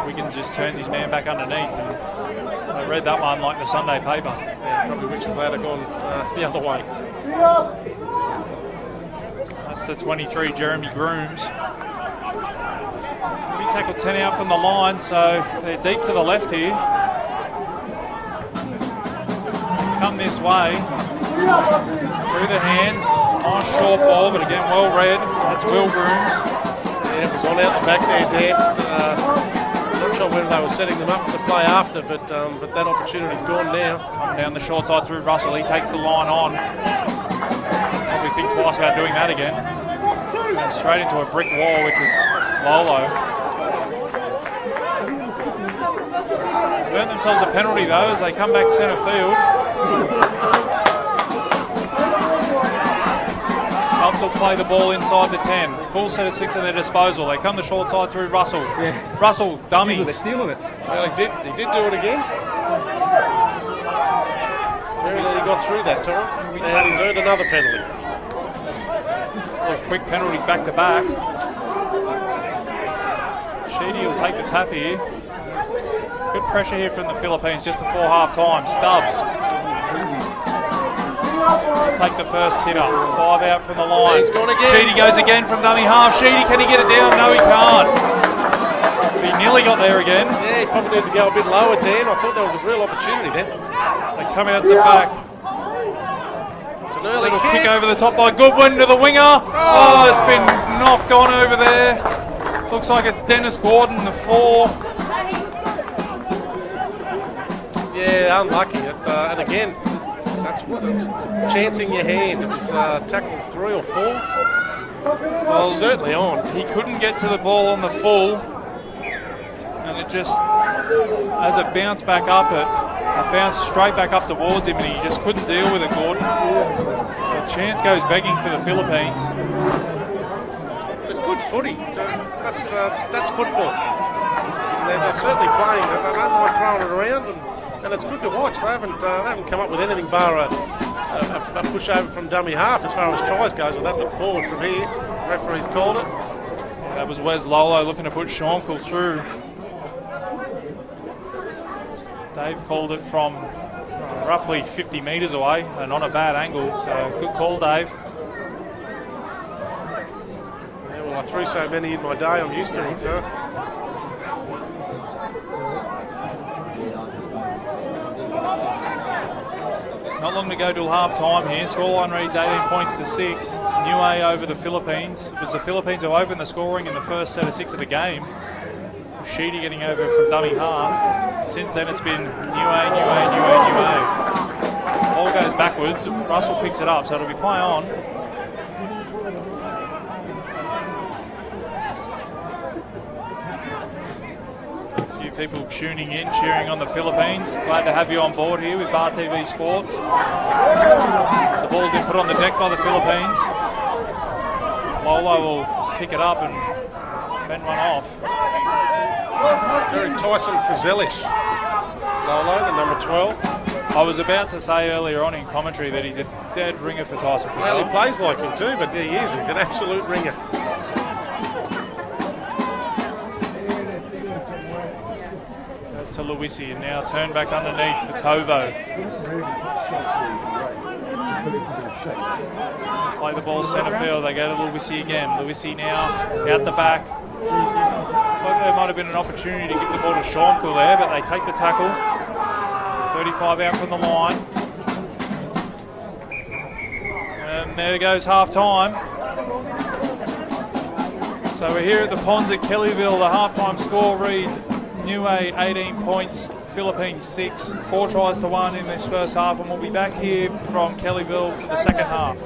Wiggins just turns his man back underneath. And I read that one like the Sunday paper. Yeah, probably wishes they'd have gone the other way. That's the 23, Jeremy Grooms. He tackled 10 out from the line, so they're deep to the left here. Come this way. Through the hands. Nice short ball, but again, well read. That's Will Grooms. Yeah, it was on out the back there, Dan. Not sure whether they were setting them up for the play after, but that opportunity's gone now. Coming down the short side through Russell. He takes the line on. Probably think twice about doing that again. And straight into a brick wall, which is Lolo. Earned themselves a penalty though as they come back centre field. Stubbs will play the ball inside the 10. Full set of 6 at their disposal. They come the short side through Russell. Yeah. Russell dummies. The steal of it. Well, he did do it again. Very nearly got through that time. And he's earned another penalty. Quick penalties back to back. Sheedy will take the tap here. Good pressure here from the Philippines just before half time. Stubbs take the first hitter. 5 out from the line. He's gone again. Sheedy goes again from dummy half. Sheedy, can he get it down? No, he can't. He nearly got there again. Yeah, he probably needed to go a bit lower, Dan. I thought that was a real opportunity then. They come out the back. It's an early kick over the top by Goodwin to the winger. Oh, it's been knocked on over there. Looks like it's Dennis Gordon, the 4. Yeah, unlucky. And again, that's chancing your hand. It was tackle 3 or 4. Well, certainly on. He couldn't get to the ball on the full, and it just, as it bounced back up, it bounced straight back up towards him, and he just couldn't deal with it, Gordon. So a chance goes begging for the Philippines. It's good footy. So that's football. They're certainly playing. They don't mind throwing it around, and it's good to watch. They haven't come up with anything bar a push over from dummy half as far as tries goes. Well, that looked forward from here. The referee's called it. That was Wes Lolo looking to put Schonkel through. Dave called it from roughly 50 metres away and on a bad angle. So good call, Dave. Yeah, well, I threw so many in my day, I'm used to it. Not long to go till half time here. Scoreline reads 18 points to 6. NIUE over the Philippines. It was the Philippines who opened the scoring in the first set of 6 of the game. Sheedy getting over from dummy half. Since then it's been NIUE. Ball goes backwards. Russell picks it up, so it'll be play on. People tuning in, cheering on the Philippines. Glad to have you on board here with Bar TV Sports. The ball's been put on the deck by the Philippines. Lolo will pick it up and fend one off. Very Tyson Frizelish. Lolo, the number 12. I was about to say earlier on in commentary that he's a dead ringer for Tyson Frizelish. Well, he plays like him too, but there he is. He's an absolute ringer. To Luisi, and now turn back underneath for Tovo. Play the ball centre field. They go to Luisi again. Luisi now out the back. Like there might have been an opportunity to give the ball to Schonkel there, but they take the tackle. 35 out from the line. And there goes half time. So we're here at the Ponds at Kellyville. The halftime score reads NIUE 18 points, Philippines 6, 4 tries to 1 in this first half, and we'll be back here from Kellyville for the second half.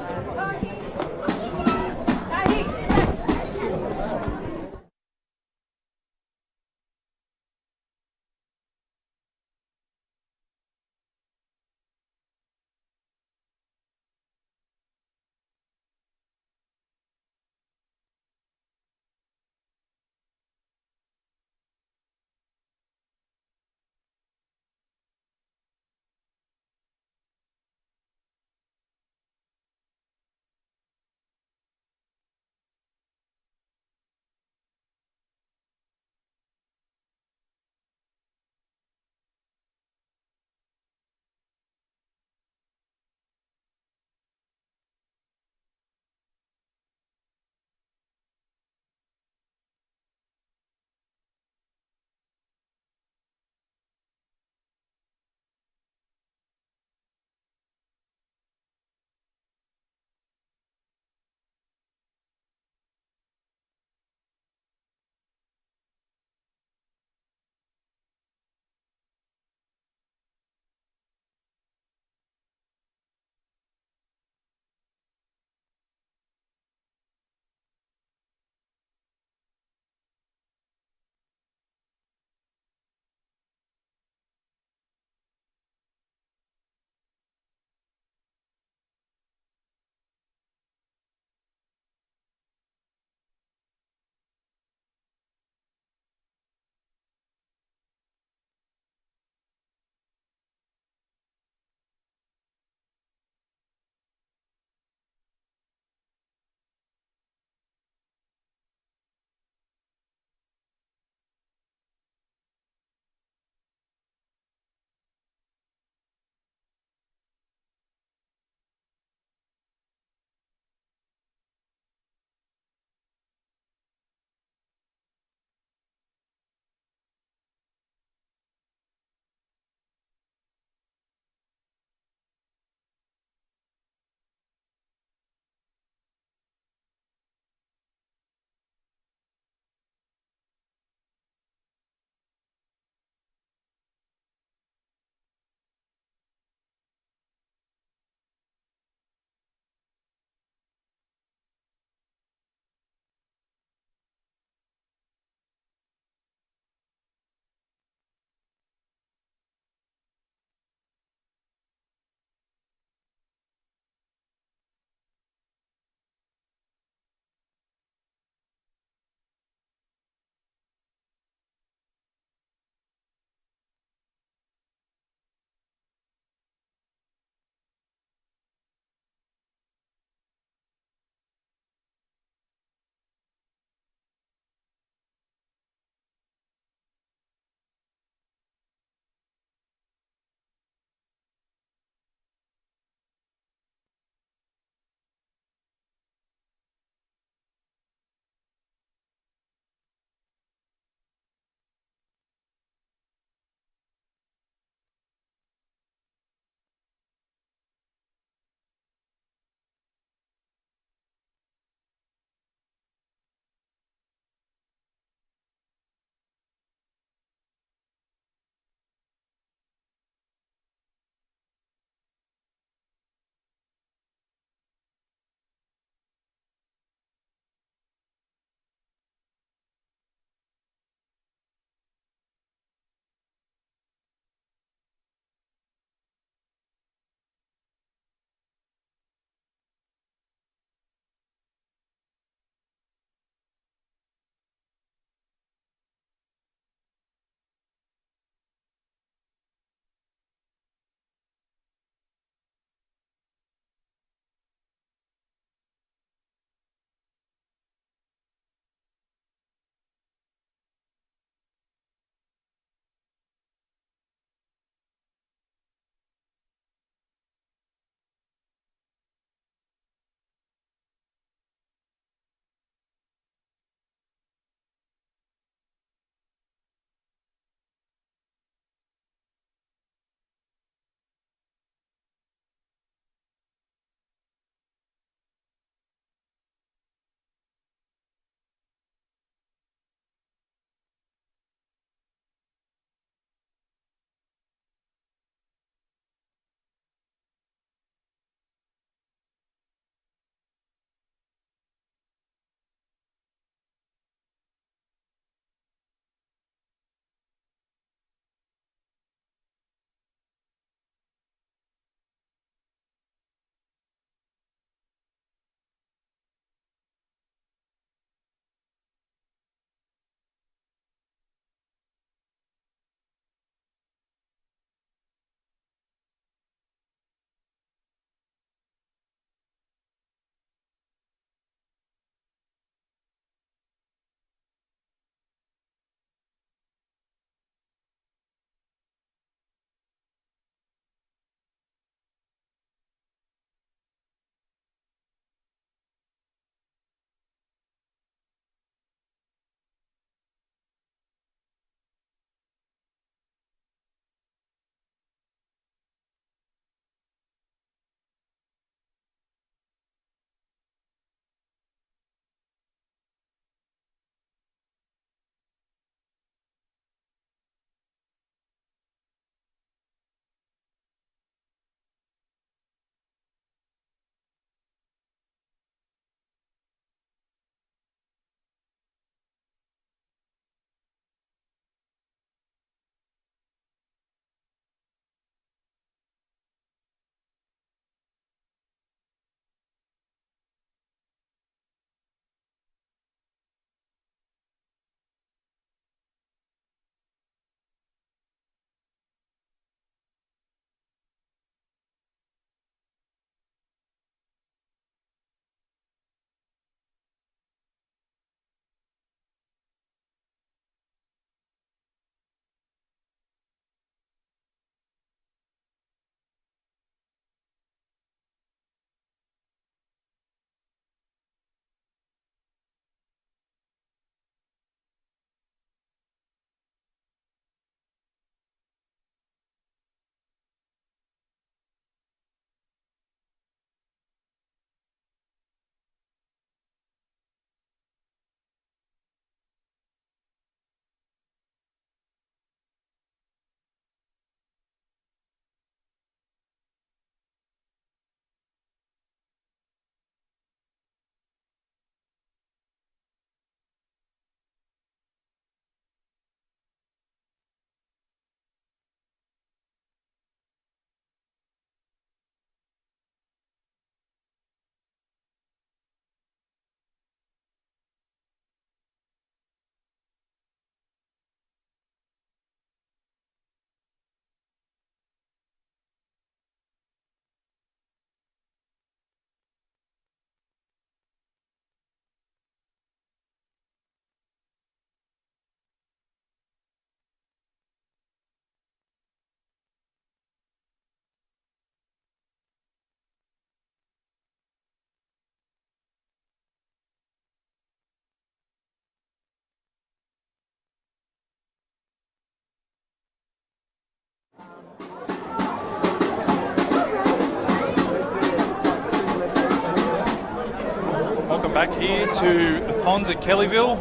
Back here to the ponds at Kellyville.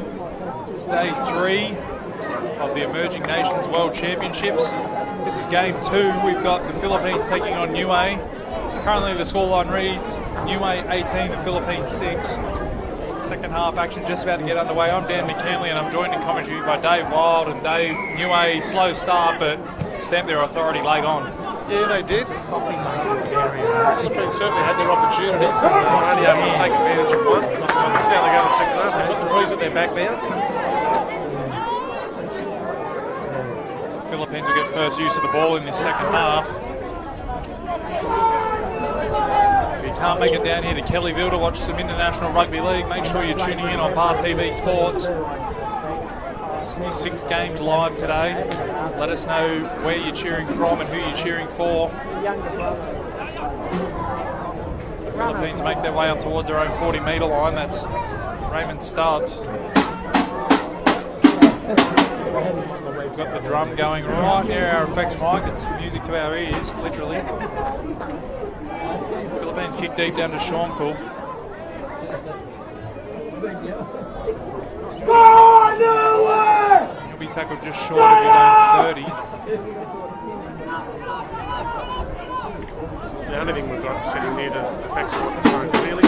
It's day 3 of the Emerging Nations World Championships. This is game 2. We've got the Philippines taking on NIUE. Currently the scoreline reads NIUE 18, the Philippines 6. Second half action just about to get underway. I'm Dan McCanley and I'm joined in commentary by Dave Wild. And Dave, NIUE slow start but stamped their authority late on. Yeah, they did. Philippines certainly had their opportunities and they were only able to take advantage of one. We'll see how they go in the second half. They've got the boys at their back now. The Philippines will get first use of the ball in this second half. If you can't make it down here to Kellyville to watch some International Rugby League, make sure you're tuning in on Bar TV Sports. 6 games live today. Let us know where you're cheering from and who you're cheering for. As the Philippines make their way up towards their own 40-metre line, that's Raymond Stubbs. We've got the drum going right near our effects mic. It's music to our ears, literally. Philippines kick deep down to Shorncall. He'll be tackled just short of his own 30. The only thing we've got sitting near the effects of the phone clearly.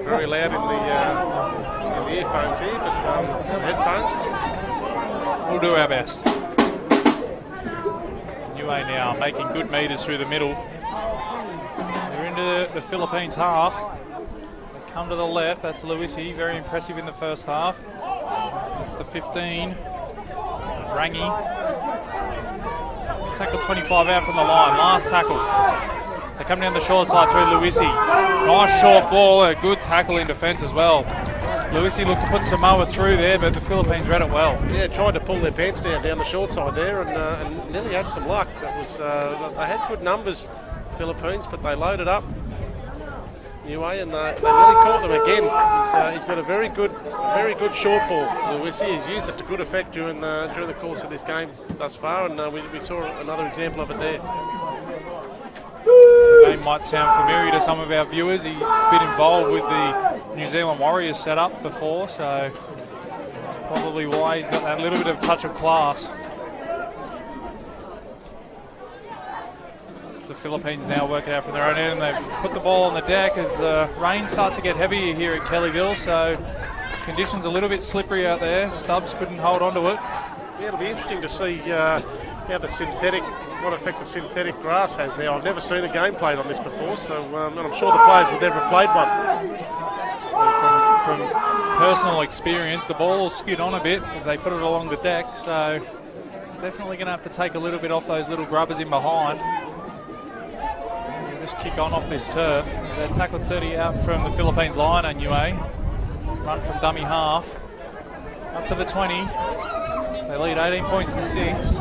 Very loud in the earphones here, but the headphones. We'll do our best. NIUE now making good metres through the middle. They're into the Philippines half. They come to the left. That's Luisi, very impressive in the first half. That's the 15. Rangi. Tackle 25 out from the line. Last tackle. So come down the short side through Luisi. Nice short ball. A good tackle in defence as well. Luisi looked to put Samoa through there, but the Philippines read it well. Yeah, tried to pull their pants down the short side there and nearly had some luck. That was they had good numbers, Philippines, but they loaded up NIUE and they nearly caught them again. He's got a very good short ball, Luisi. He's used it to good effect during the course of this game thus far, and we saw another example of it there. The name might sound familiar to some of our viewers. He's been involved with the New Zealand Warriors setup before, so that's probably why he's got that little bit of touch of class. It's the Philippines now working out from their own end, and they've put the ball on the deck as rain starts to get heavier here at Kellyville, so conditions a little bit slippery out there. Stubbs couldn't hold on to it. Yeah, it'll be interesting to see how what effect the synthetic grass has now. I've never seen a game played on this before, so and I'm sure the players would never have played one. Well, from personal experience, the ball will skid on a bit if they put it along the deck, so definitely going to have to take a little bit off those little grubbers in behind. They'll just kick on off this turf. They're tackled 30 out from the Philippines line on NIUE. Run from dummy half. Up to the 20. They lead 18 points to 6.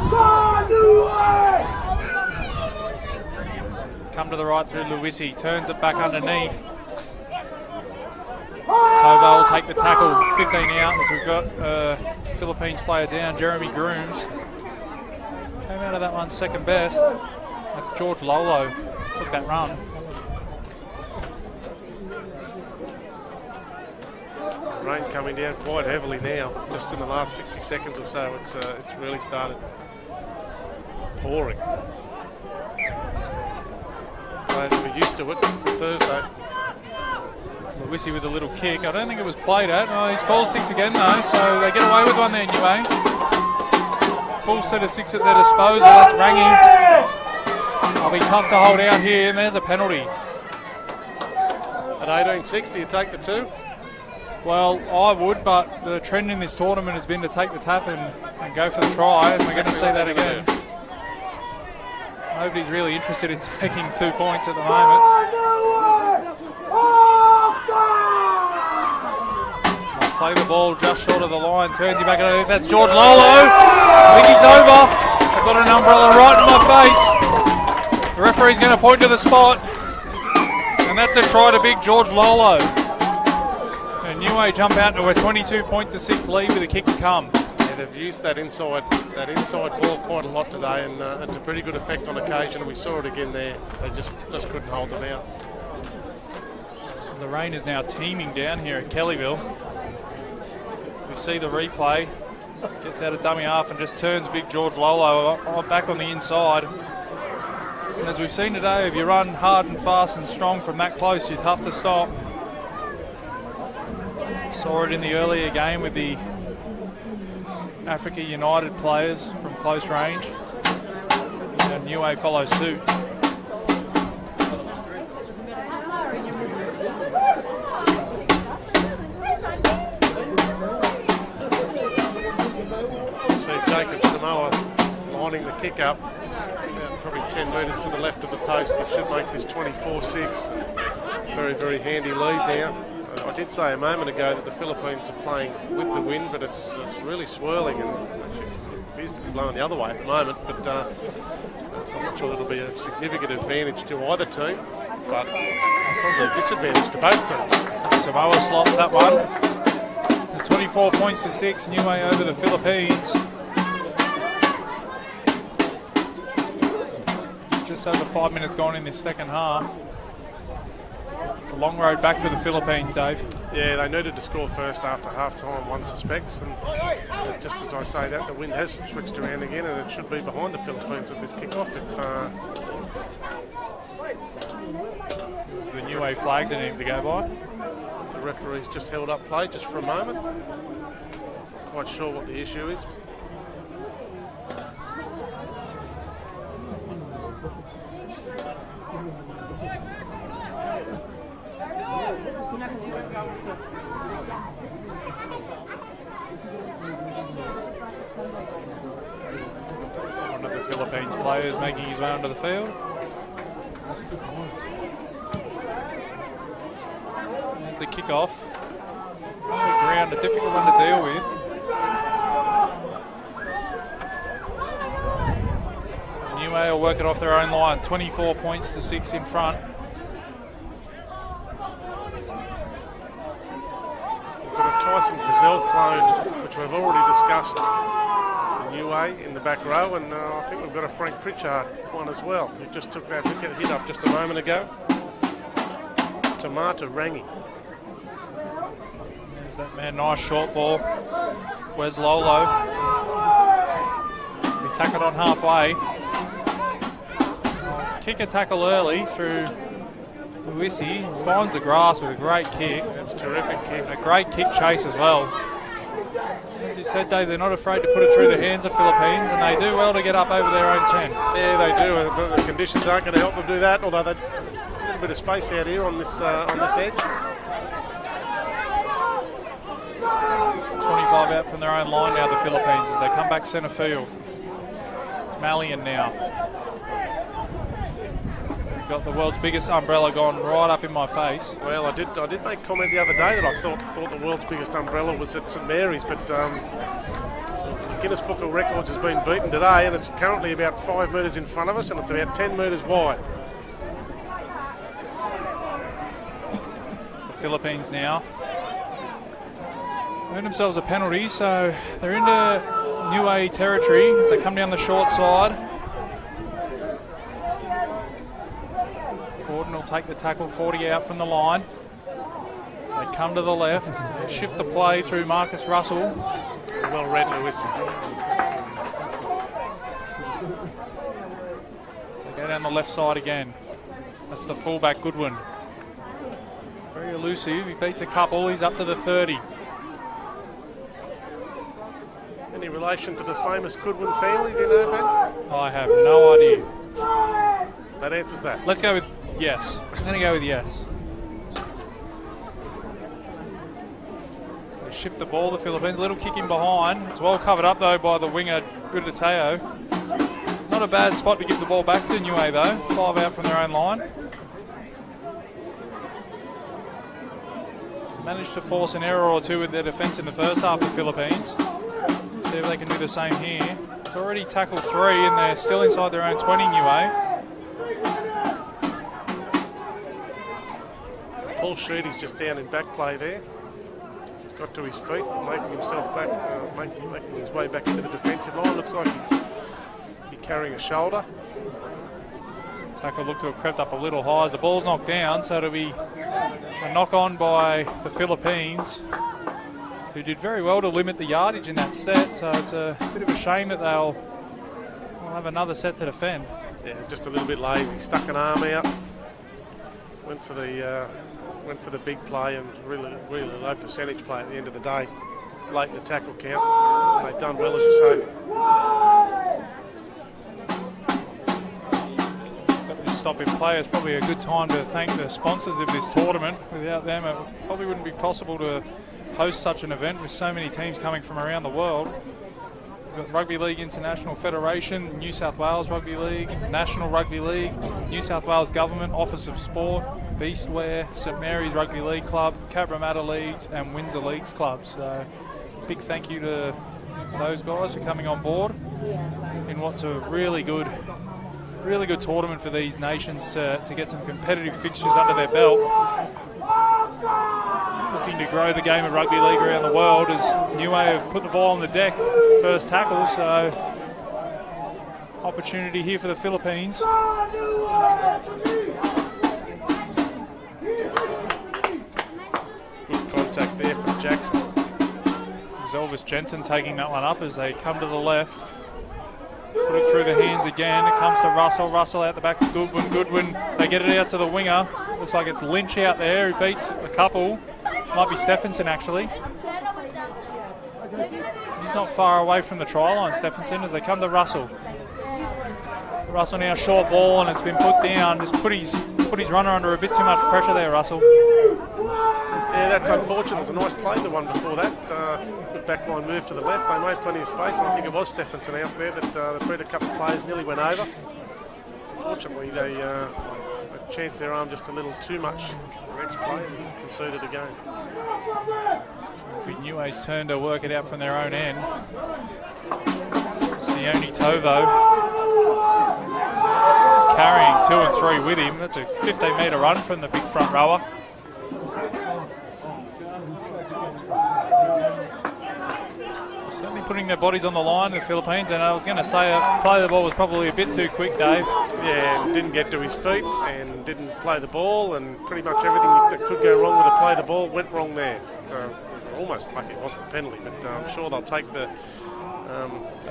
Come to the right through Luisi. Turns it back underneath. Tova will take the tackle. 15 out as we've got Philippines player down, Jeremy Grooms. Came out of that one second best. That's George Lolo. Took that run. Rain coming down quite heavily now. Just in the last 60 seconds or so, it's really started pouring. Players will be used to it for Thursday. Luisi with a little kick. I don't think it was played at. Oh, he's called 6 again though, so they get away with one there, NIUE. Full set of 6 at their disposal. That's Rangi. It'll be tough to hold out here, and there's a penalty. At 18-6, do you take the 2? Well, I would, but the trend in this tournament has been to take the tap and go for the try, and we're going to see that again. Nobody's really interested in taking 2 points at the moment. They'll play the ball just short of the line, turns him back underneath. That's George Lolo. I think he's over. I've got an umbrella right in my face. The referee's going to point to the spot, and that's a try to big George Lolo. NIUE jump out to a 22-6 lead with a kick to come. Yeah, they've used that inside ball quite a lot today, and to pretty good effect on occasion. And we saw it again there. They just couldn't hold them out. The rain is now teeming down here at Kellyville. We see the replay. Gets out of dummy half and just turns big George Lolo back on the inside. And as we've seen today, if you run hard and fast and strong from that close, you're tough to stop. Saw it in the earlier game with the Africa United players from close range. And NIUE follow suit. Lining the kick up, probably 10 metres to the left of the post. It should make this 24-6. Very, very handy lead now. I did say a moment ago that the Philippines are playing with the wind, but it's really swirling and actually appears to be blowing the other way at the moment. But I'm not sure it'll be a significant advantage to either team, but probably a disadvantage to both teams. Samoa slots that one. 24 points to 6, NIUE over the Philippines. Just over 5 minutes gone in this second half. It's a long road back for the Philippines, Dave. Yeah, they needed to score first after half-time, one suspects. And just as I say that, the wind has switched around again, and it should be behind the Philippines at this kick-off. If the NIUE flags are needing to go by. The referee's just held up play just for a moment. Quite sure what the issue is. One of the Philippines players making his way onto the field. There's the kickoff. On the ground, a difficult one to deal with. So NIUE will work it off their own line. 24 points to 6 in front. Tyson Frizzell clone, which we've already discussed, NIUE in the back row, and I think we've got a Frank Pritchard one as well, who just took that wicket hit up just a moment ago. Tamata Rangi. There's that man, nice short ball. Where's Lolo? We tack it on halfway. Kick a tackle early through Luisi, finds the grass with a great kick. That's a terrific kick. A great kick chase as well. As you said, Dave, they're not afraid to put it through the hands of Philippines, and they do well to get up over their own 10. Yeah, they do. But the conditions aren't going to help them do that, although they've got a little bit of space out here on this edge. 25 out from their own line now, the Philippines, as they come back centre field. It's Malian now. Got the world's biggest umbrella gone right up in my face. Well, I did make comment the other day that I thought the world's biggest umbrella was at St Mary's, but the Guinness Book of Records has been beaten today, and it's currently about 5 metres in front of us, and it's about 10 metres wide. It's the Philippines now. Earned themselves a penalty, so they're into NIUE territory as they come down the short side. Gordon will take the tackle, 40 out from the line. So they come to the left, they shift the play through Marcus Russell. Well read, Lewis. They go down the left side again. That's the fullback, Goodwin. Very elusive, he beats a couple, he's up to the 30. Any relation to the famous Goodwin family, do you know, Ben? I have no idea. That answers that. Let's go with yes. I'm going to go with yes. They shift the ball, the Philippines. Little kick in behind. It's well covered up, though, by the winger, Gudateo. Not a bad spot to give the ball back to NIUE, though. 5 out from their own line. Managed to force an error or two with their defence in the first half, the Philippines. See if they can do the same here. It's already tackled 3, and they're still inside their own 20, NIUE. Paul Sheedy's just down in back play there. He's got to his feet, making himself back, making his way back into the defensive line. Looks like he's carrying a shoulder. Tackle looked to have crept up a little high as the ball's knocked down, so it'll be A knock on by the Philippines, who did very well to limit the yardage in that set, so it's a bit of a shame that they'll have another set to defend. Yeah, just a little bit lazy. Stuck an arm out. Went for the big play and really low percentage play at the end of the day. Late in the tackle count. They've done well, as you say. Got this stop in play. It's probably a good time to thank the sponsors of this tournament. Without them, it probably wouldn't be possible to host such an event with so many teams coming from around the world. We've got Rugby League International Federation, New South Wales Rugby League, National Rugby League, New South Wales Government, Office of Sport, Beastware, St Mary's Rugby League Club, Cabramatta Leagues and Windsor Leagues Club. So big thank you to those guys for coming on board in what's a really good tournament for these nations to get some competitive fixtures under their belt. Looking to grow the game of rugby league around the world, as NIUE have put the ball on the deck, first tackle, so opportunity here for the Philippines. Good contact there from Jackson. Elvis Jensen taking that one up as they come to the left. Put it through the hands again. It comes to Russell. Russell out the back to Goodwin. Goodwin, they get it out to the winger. Looks like it's Lynch out there. He beats a couple. Might be Stephenson, actually. He's not far away from the try line, Stephenson, as they come to Russell. Russell now short ball, and it's been put down. Just put his runner under a bit too much pressure there, Russell. Yeah, that's unfortunate. It was a nice play, the one before that. Good back line move to the left. They made plenty of space, and I think it was Stephenson out there that beat a couple of players, nearly went over. Unfortunately, they chanced their arm just a little too much the next play and conceded again. It'll be NIUE's turn to work it out from their own end. Sione Tovo is carrying 2 and 3 with him. That's a 15-metre run from the big front rower. Certainly putting their bodies on the line, the Philippines, and I was going to say play the ball was probably a bit too quick, Dave. Yeah, and didn't get to his feet and didn't play the ball, and pretty much everything that could go wrong with a play the ball went wrong there. So almost lucky it wasn't a penalty, but I'm sure they'll take the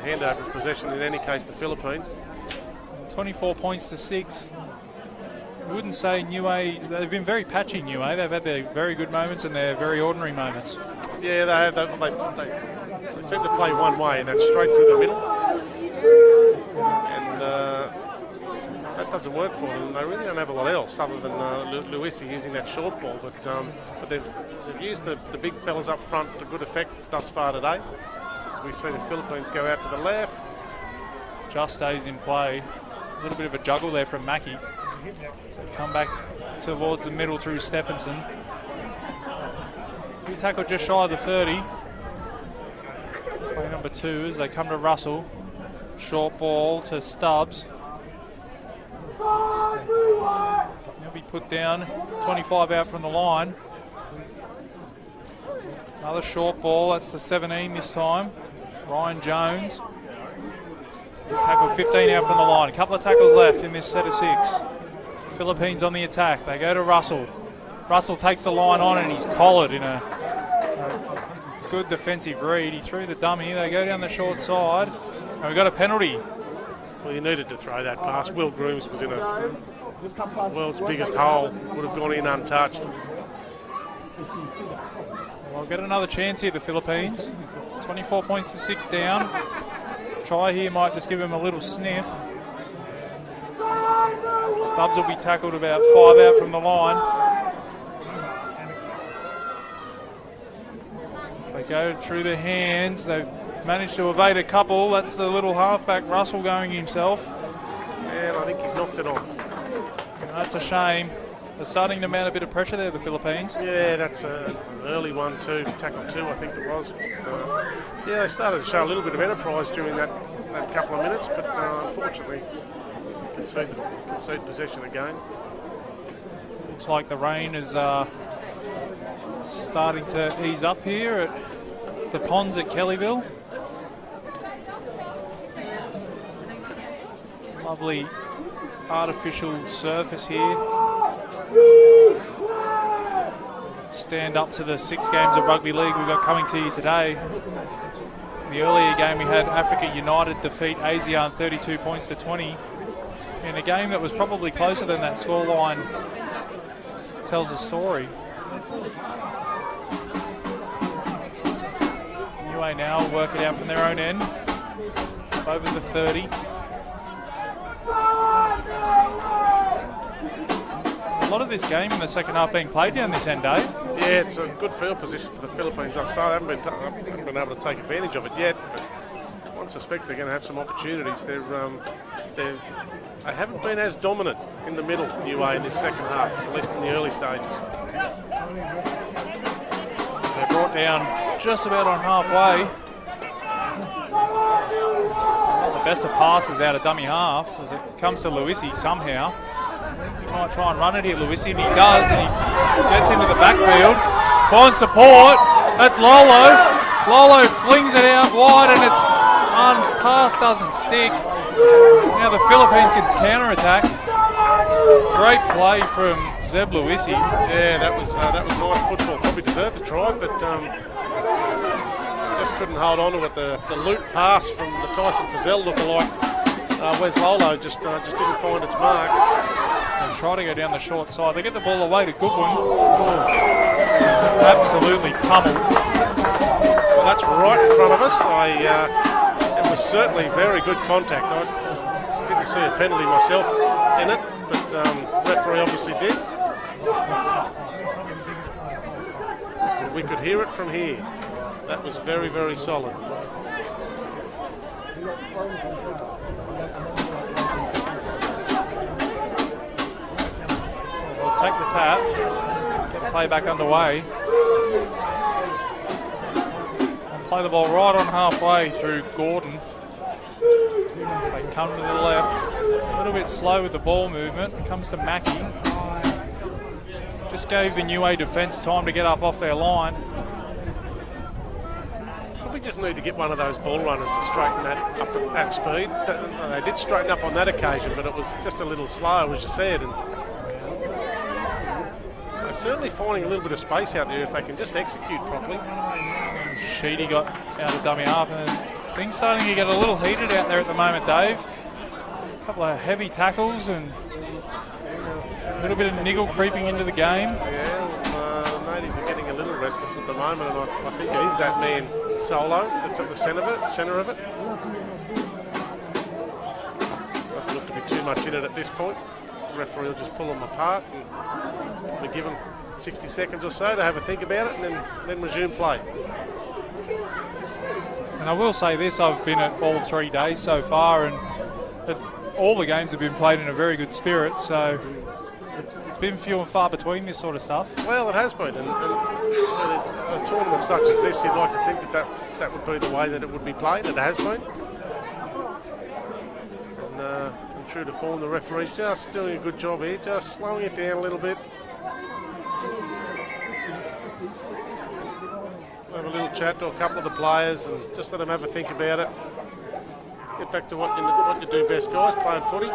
handover of possession in any case, the Philippines. 24 points to 6. I wouldn't say NIUE, they've been very patchy, NIUE. They've had their very good moments and their very ordinary moments. Yeah, they have. They seem to play one way, and that's straight through the middle. And that doesn't work for them. They really don't have a lot else other than Luisi using that short ball. But they've used the big fellas up front to good effect thus far today. As we see the Philippines go out to the left. Just stays in play. A little bit of a juggle there from Mackie. So come back towards the middle through Stephenson. He tackled just shy of the 30. Play number 2 as they come to Russell. Short ball to Stubbs. He'll be put down. 25 out from the line. Another short ball. That's the 17 this time. Ryan Jones. Tackle 15 out from the line. A couple of tackles left in this set of 6. Philippines on the attack. They go to Russell. Russell takes the line on and he's collared in a good defensive read. He threw the dummy. They go down the short side. And we've got a penalty. Well, he needed to throw that pass. Will Grooms was in a world's biggest hole. Would have gone in untouched. Well, we'll get another chance here, the Philippines. 24 points to 6 down. Try here might just give him a little sniff. Stubbs will be tackled about 5 out from the line. They go through the hands. They've managed to evade a couple. That's the little halfback Russell going himself. And I think he's knocked it on. That's a shame. They're starting to mount a bit of pressure there, the Philippines. Yeah, that's an early one too. Tackle 2, I think it was. Yeah, they started to show a little bit of enterprise during that couple of minutes, but unfortunately concede possession again. Looks like the rain is starting to ease up here at the ponds at Kellyville. Lovely artificial surface here. stand up to the 6 games of rugby league we've got coming to you today. The earlier game we had Africa United defeat ASEAN 32 points to 20 in a game that was probably closer than that scoreline tells a story. NIUE now work it out from their own end, over the 30. A lot of this game in the second half being played down this end, Dave. Yeah, it's a good field position for the Philippines thus far. They haven't been able to take advantage of it yet, but one suspects they're going to have some opportunities. They haven't been as dominant in the middle, NIUE, in this second half, at least in the early stages. They're brought down just about on halfway. The best of passes out of dummy half as it comes to Luisi somehow. He might try and run it here, Luisi, and he does, and he gets into the backfield, finds support. That's Lolo. Lolo flings it out wide, and it's pass doesn't stick. Now the Philippines can counter-attack. Great play from Zeb Luisi. Yeah, that was nice football. Probably deserved a try, but just couldn't hold on to it. The loop pass from the Tyson Frizzell lookalike, Wes Lolo, just didn't find its mark. So try to go down the short side. They get the ball away to Goodwin. He's absolutely pummeled. Well, that's right in front of us. It was certainly very good contact. I didn't see a penalty myself in it, but referee obviously did. We could hear it from here. That was very, very solid. We'll take the tap, get the play back underway. Play the ball right on halfway through Gordon. They come to the left, a little bit slow with the ball movement. Comes to Mackie. Just gave the NIUE defence time to get up off their line. We just need to get one of those ball runners to straighten that up at speed. They did straighten up on that occasion, but it was just a little slow, as you said. And they're certainly finding a little bit of space out there if they can just execute properly. Sheedy got out of dummy half, and things starting to get a little heated out there at the moment, Dave. A couple of heavy tackles and a little bit of niggle creeping into the game. Yeah, the natives are getting a little restless at the moment, and I think it is that man Solo that's at the centre of it. Doesn't look to be too much in it at this point. The referee will just pull them apart and probably give them 60 seconds or so to have a think about it, and then resume play. And I will say this, I've been at all 3 days so far, and all the games have been played in a very good spirit, so it's been few and far between this sort of stuff. Well, it has been, and a tournament such as this, you'd like to think that would be the way that it would be played. It has been. And true to form, the referee's just doing a good job here, just slowing it down a little bit. Have a little chat to a couple of the players and just let them have a think about it. Get back to what you do best, guys, playing footy.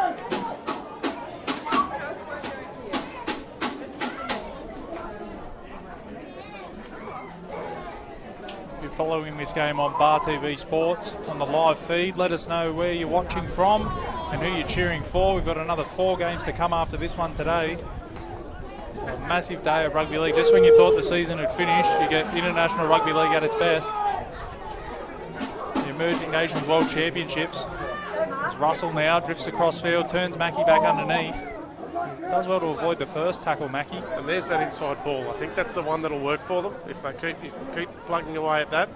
If you're following this game on Bar TV Sports on the live feed, let us know where you're watching from and who you're cheering for. We've got another 4 games to come after this one today. A massive day of rugby league. Just when you thought the season had finished, you get international rugby league at its best. The Emerging Nations World Championships. As Russell now drifts across field, turns Mackie back underneath. Does well to avoid the first tackle, Mackie. And there's that inside ball. I think that's the one that'll work for them if they keep plugging away at that.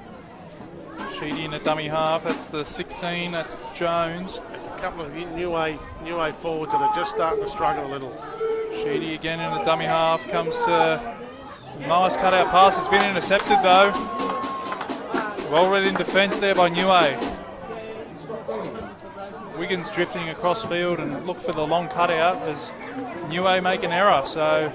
Sheedy in a dummy half. That's the 16. That's Jones. There's a couple of NIUE forwards that are just starting to struggle a little. Sheedy again in the dummy half, comes to nice cutout pass. It's been intercepted though. Well read in defence there by NIUE. Wiggins drifting across field and look for the long cutout as NIUE make an error. So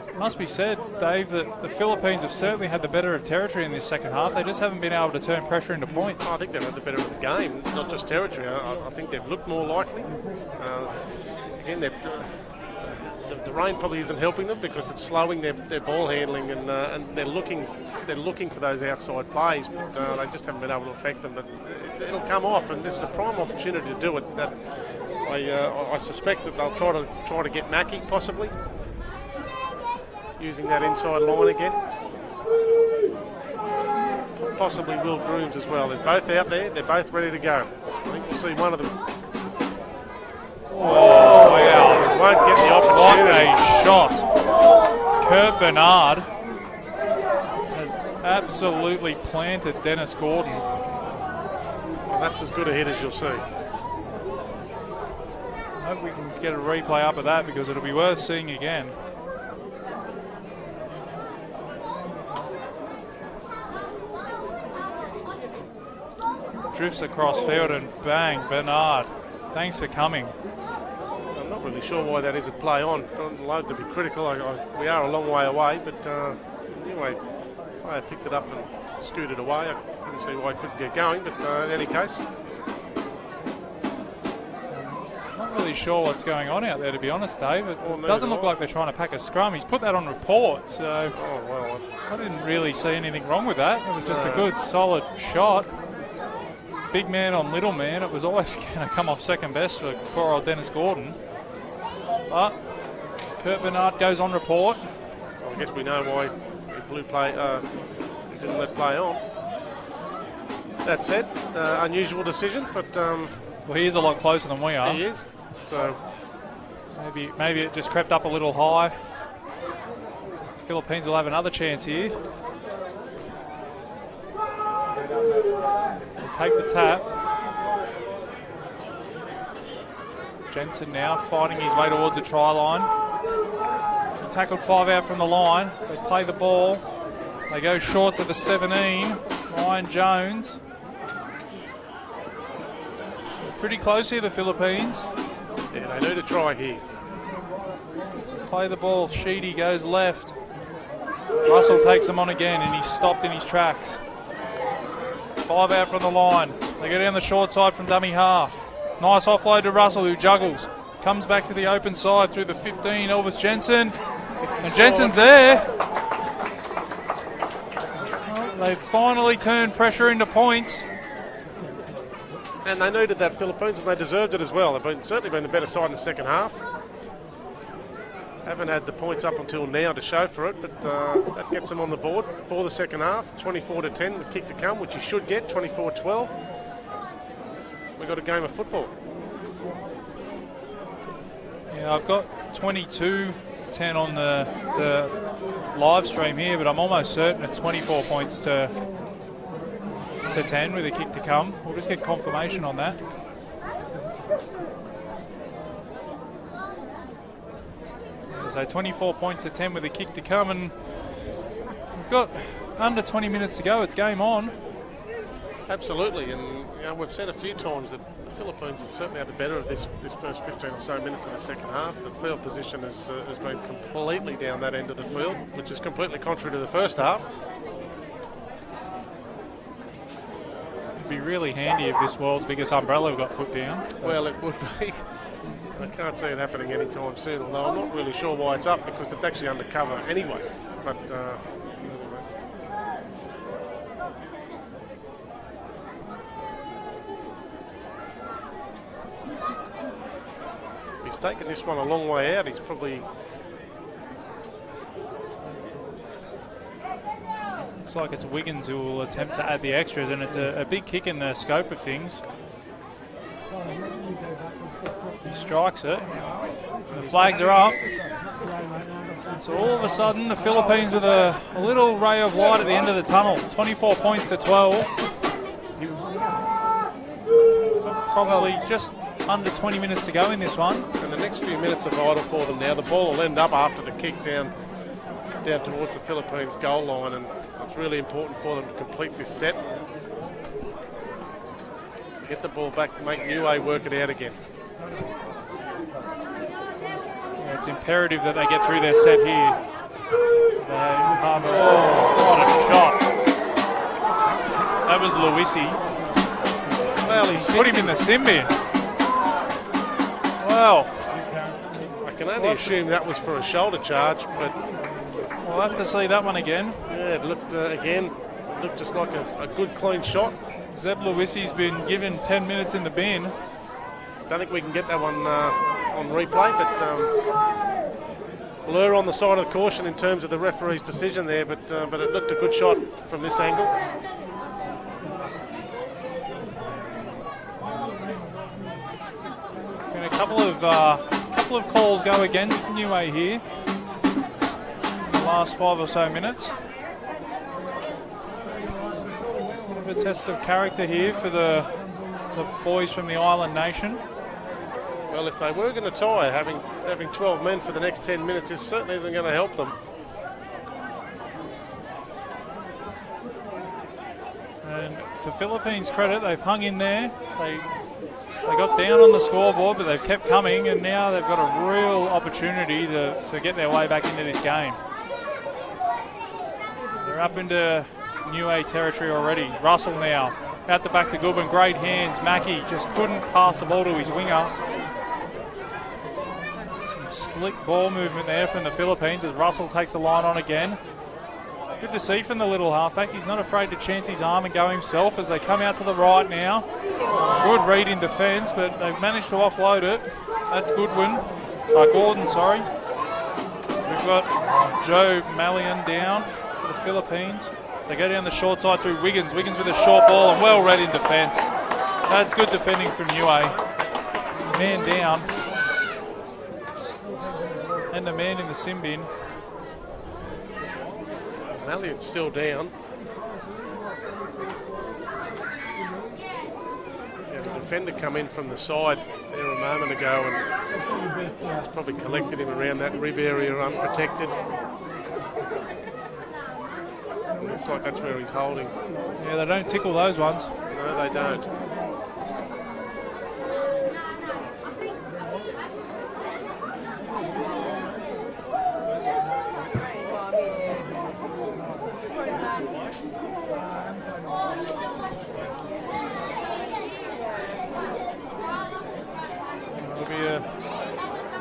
it must be said, Dave, that the Philippines have certainly had the better of territory in this second half. They just haven't been able to turn pressure into points. I think they've had the better of the game, not just territory. I think they've looked more likely. Again, the The rain probably isn't helping them because it's slowing their ball handling, and they're looking for those outside plays, but they just haven't been able to affect them. But it'll come off, and this is a prime opportunity to do it. That I suspect that they'll try to get Mackie possibly using that inside line again. Possibly Will Grooms as well. They're both out there. They're both ready to go. I think we'll see one of them. Oh, wow. Won't get the opportunity. What a shot. Kurt Bernard has absolutely planted Dennis Gordon. And that's as good a hit as you'll see. I hope we can get a replay up of that because it'll be worth seeing again. Drifts across field and bang, Bernard. Thanks for coming. I'm not really sure why that is a play on. Don't love to be critical. We are a long way away, but anyway, I picked it up and scooted away. I couldn't see why I couldn't get going, but in any case. Not really sure what's going on out there, to be honest, Dave. It Well, doesn't look neither like they're trying to pack a scrum. He's put that on report, so Oh, well. I didn't really see anything wrong with that. It was just a good, solid shot. Big man on little man. It was always going to come off second best for poor old Dennis Gordon. But Kurt Bernard goes on report. Well, I guess we know why the blue play didn't let play on. That said, unusual decision, but Well, he is a lot closer than we are. he is. So Maybe it just crept up a little high. Philippines will have another chance here. They'll take the tap. Jensen now fighting his way towards the try line. He tackled 5 out from the line. So they play the ball. They go short to the 17. Ryan Jones. Pretty close here, the Philippines. yeah, they need a try here. Play the ball. Sheedy goes left. Russell takes him on again, and he's stopped in his tracks. 5 out from the line. They go down the short side from dummy half. Nice offload to Russell, who juggles. Comes back to the open side through the 15, Elvis Jensen. And Jensen's there. Well, they've finally turned pressure into points. And they needed that, Philippines, and they deserved it as well. They've certainly been the better side in the second half. Haven't had the points up until now to show for it, but that gets them on the board for the second half. 24-10, the kick to come, which you should get, 24-12. We've got a game of football. Yeah, I've got 22-10 on the live stream here, but I'm almost certain it's 24 points to 10 with a kick to come. We'll just get confirmation on that. So 24 points to 10 with a kick to come, and we've got under 20 minutes to go. It's game on. Absolutely, and we've said a few times that the Philippines have certainly had the better of this first 15 or so minutes of the second half. The field position has been completely down that end of the field, which is completely contrary to the first half. It'd be really handy if this world's biggest umbrella got put down. Well, it would be. I can't see it happening anytime soon, although I'm not really sure why it's up because it's actually undercover anyway. But he's taken this one a long way out. He's probably... Looks like it's Wiggins who will attempt to add the extras, and it's a big kick in the scope of things. He strikes it. The flags are up. So all of a sudden, the Philippines with a little ray of light at the end of the tunnel. 24 points to 12. Probably just under 20 minutes to go in this one. And the next few minutes are vital for them now. The ball will end up after the kick down towards the Philippines goal line, and it's really important for them to complete this set. Get the ball back, make NIUE work it out again. Yeah, it's imperative that they get through their set here. What a shot. That was Lewisi. Well, he's Put him in the sin bin. Well, I can only assume that was for a shoulder charge, but We'll have to see that one again. yeah, it looked just like a good clean shot. Zeb Lewissi's been given 10 minutes in the bin. Don't think we can get that one on replay, but we'll err on the side of caution in terms of the referee's decision there, but it looked a good shot from this angle. Been a couple of calls go against NIUE here in the last 5 or so minutes. Bit of a test of character here for the boys from the Island Nation. Well, if they were going to tie, having 12 men for the next 10 minutes certainly isn't going to help them. And to Philippines' credit, they've hung in there. They got down on the scoreboard, but they've kept coming, and now they've got a real opportunity to get their way back into this game. They're up into NIUE territory already. Russell now out the back to Goodwin. Great hands. Mackie just couldn't pass the ball to his winger. Some slick ball movement there from the Philippines as Russell takes the line on again. Good to see from the little halfback. He's not afraid to chance his arm and go himself as they come out to the right now. Good read in defence, but they've managed to offload it. That's Goodwin. Gordon, sorry. So we've got Joe Malian down for the Philippines. So they go down the short side through Wiggins. Wiggins with a short ball and well read in defence. That's good defending from NIUE. Man down. And the man in the sim bin. Malian's still down. Yeah, the defender come in from the side there a moment ago and it's probably collected him around that rib area unprotected. Looks like that's where he's holding. Yeah, they don't tickle those ones. No, they don't.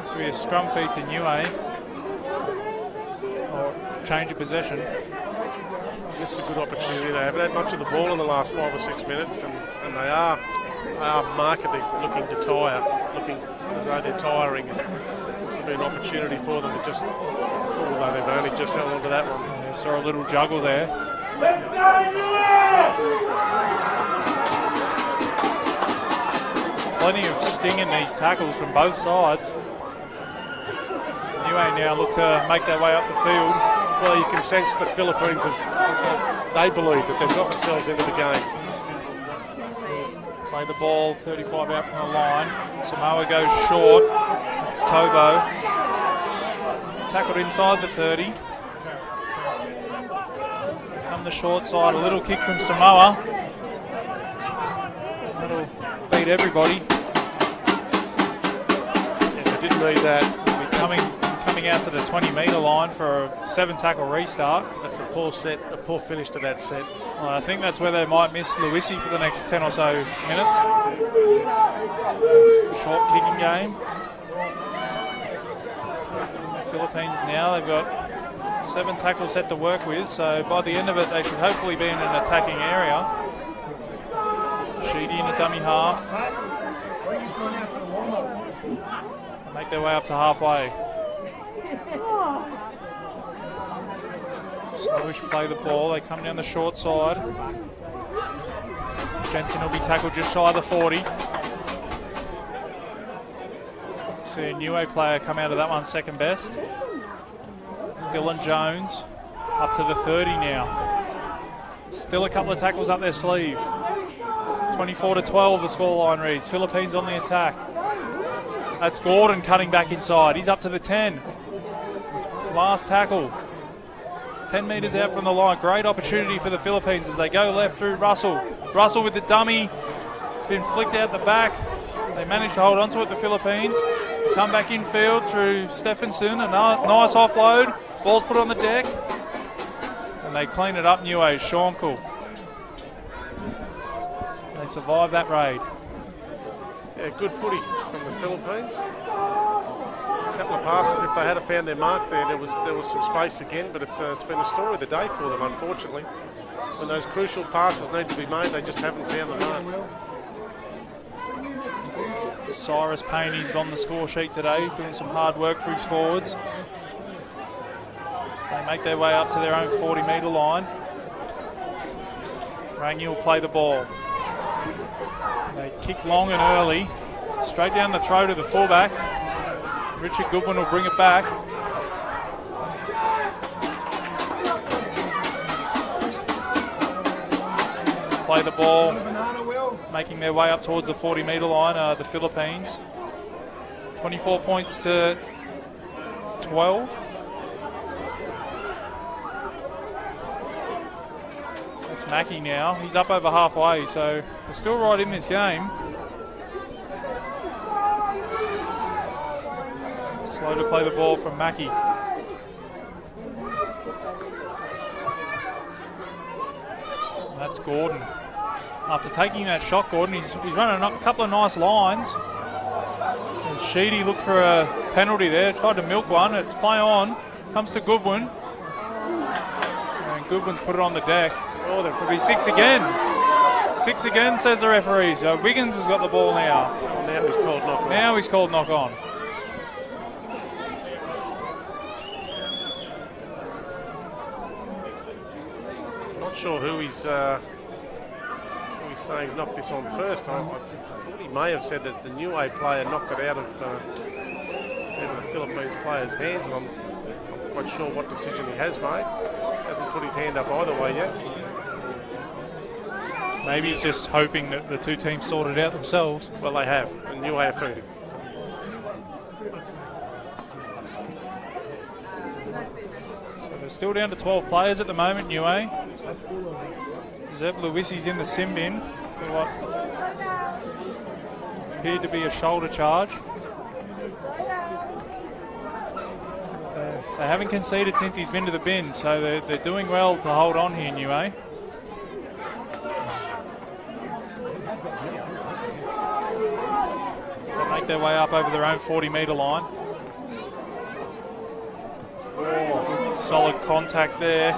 This will be a scrum feed to NIUE, or change of possession. This is a good opportunity. They haven't had much of the ball in the last 5 or 6 minutes, and they are markedly looking to tire, looking as though they're tiring. This will be an opportunity for them to just, although they've only just held on to that one. Yeah, saw a little juggle there. Plenty of sting in these tackles from both sides. NIUE now look to make their way up the field. Well, you can sense the Philippines they believe that they've got themselves into the game. Play the ball 35 out from the line. Samoa goes short. It's Tovo. Tackled inside the 30. Come the short side. A little kick from Samoa. That'll beat everybody. Yeah, they didn't need that. Coming out to the 20-metre line for a 7-tackle restart. That's a poor finish to that set. Well, I think that's where they might miss Lewissi for the next 10 or so minutes. Short kicking game. The Philippines now, they've got 7 tackles set to work with, so by the end of it they should hopefully be in an attacking area. Sheedy in a dummy half. Make their way up to halfway. Slowish play the ball. They come down the short side. Jensen will be tackled just shy of the 40. See a NIUE player come out of that one second best. It's Dylan Jones up to the 30 now. Still a couple of tackles up their sleeve. 24-12 the scoreline reads. Philippines on the attack. That's Gordon cutting back inside. He's up to the 10. Last tackle. 10 metres out from the line. Great opportunity for the Philippines as they go left through Russell. Russell with the dummy. It's been flicked out the back. They managed to hold on to it, the Philippines. Come back infield through Stephenson. A nice offload. Ball's put on the deck. And they clean it up, NIUE. Shawnkle. They survive that raid. Yeah, good footy from the Philippines. couple of passes. If they had found their mark there was some space again, but it's been the story of the day for them, unfortunately. When those crucial passes need to be made, they just haven't found the mark. Cyrus Payne, he's on the score sheet today, doing some hard work for his forwards. They make their way up to their own 40-metre line. Rangi will play the ball. They kick long and early, straight down the throat of the fullback. Richard Goodwin will bring it back. Play the ball, making their way up towards the 40-metre line, the Philippines. 24 points to 12. That's Mackie now. He's up over halfway, so they're still right in this game. Slow to play the ball from Mackie. That's Gordon. After taking that shot, Gordon, he's running a couple of nice lines. As Sheedy looked for a penalty there, tried to milk one. It's play on. Comes to Goodwin. And Goodwin's put it on the deck. Oh, there could be 6 again. 6 again, says the referee. So Wiggins has got the ball now. Oh, now he's called knock on. Now he's called knock on. Not sure who he's saying knocked this on first. I thought he may have said that the NIUE player knocked it out of the Philippines player's hands, and I'm not quite sure what decision he has made. Hasn't put his hand up either way yet. Maybe he's just hoping that the two teams sort it out themselves. Well, they have, and NIUE have food. So they're still down to 12 players at the moment, NIUE. Zeb Lewissi's in the sim bin for what appeared to be a shoulder charge. They haven't conceded since he's been to the bin, so they're doing well to hold on here, NIUE. They'll make their way up over their own 40-metre line. Oh, solid contact there.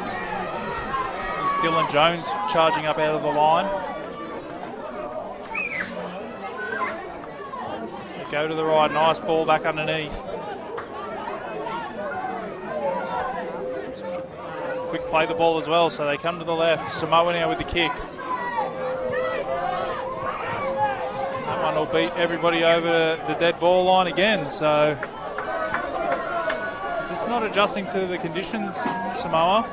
Dylan Jones charging up out of the line. So go to the right, nice ball back underneath. Quick play the ball as well, so they come to the left. Samoa now with the kick. That one will beat everybody over the dead ball line again, so just not adjusting to the conditions, Samoa.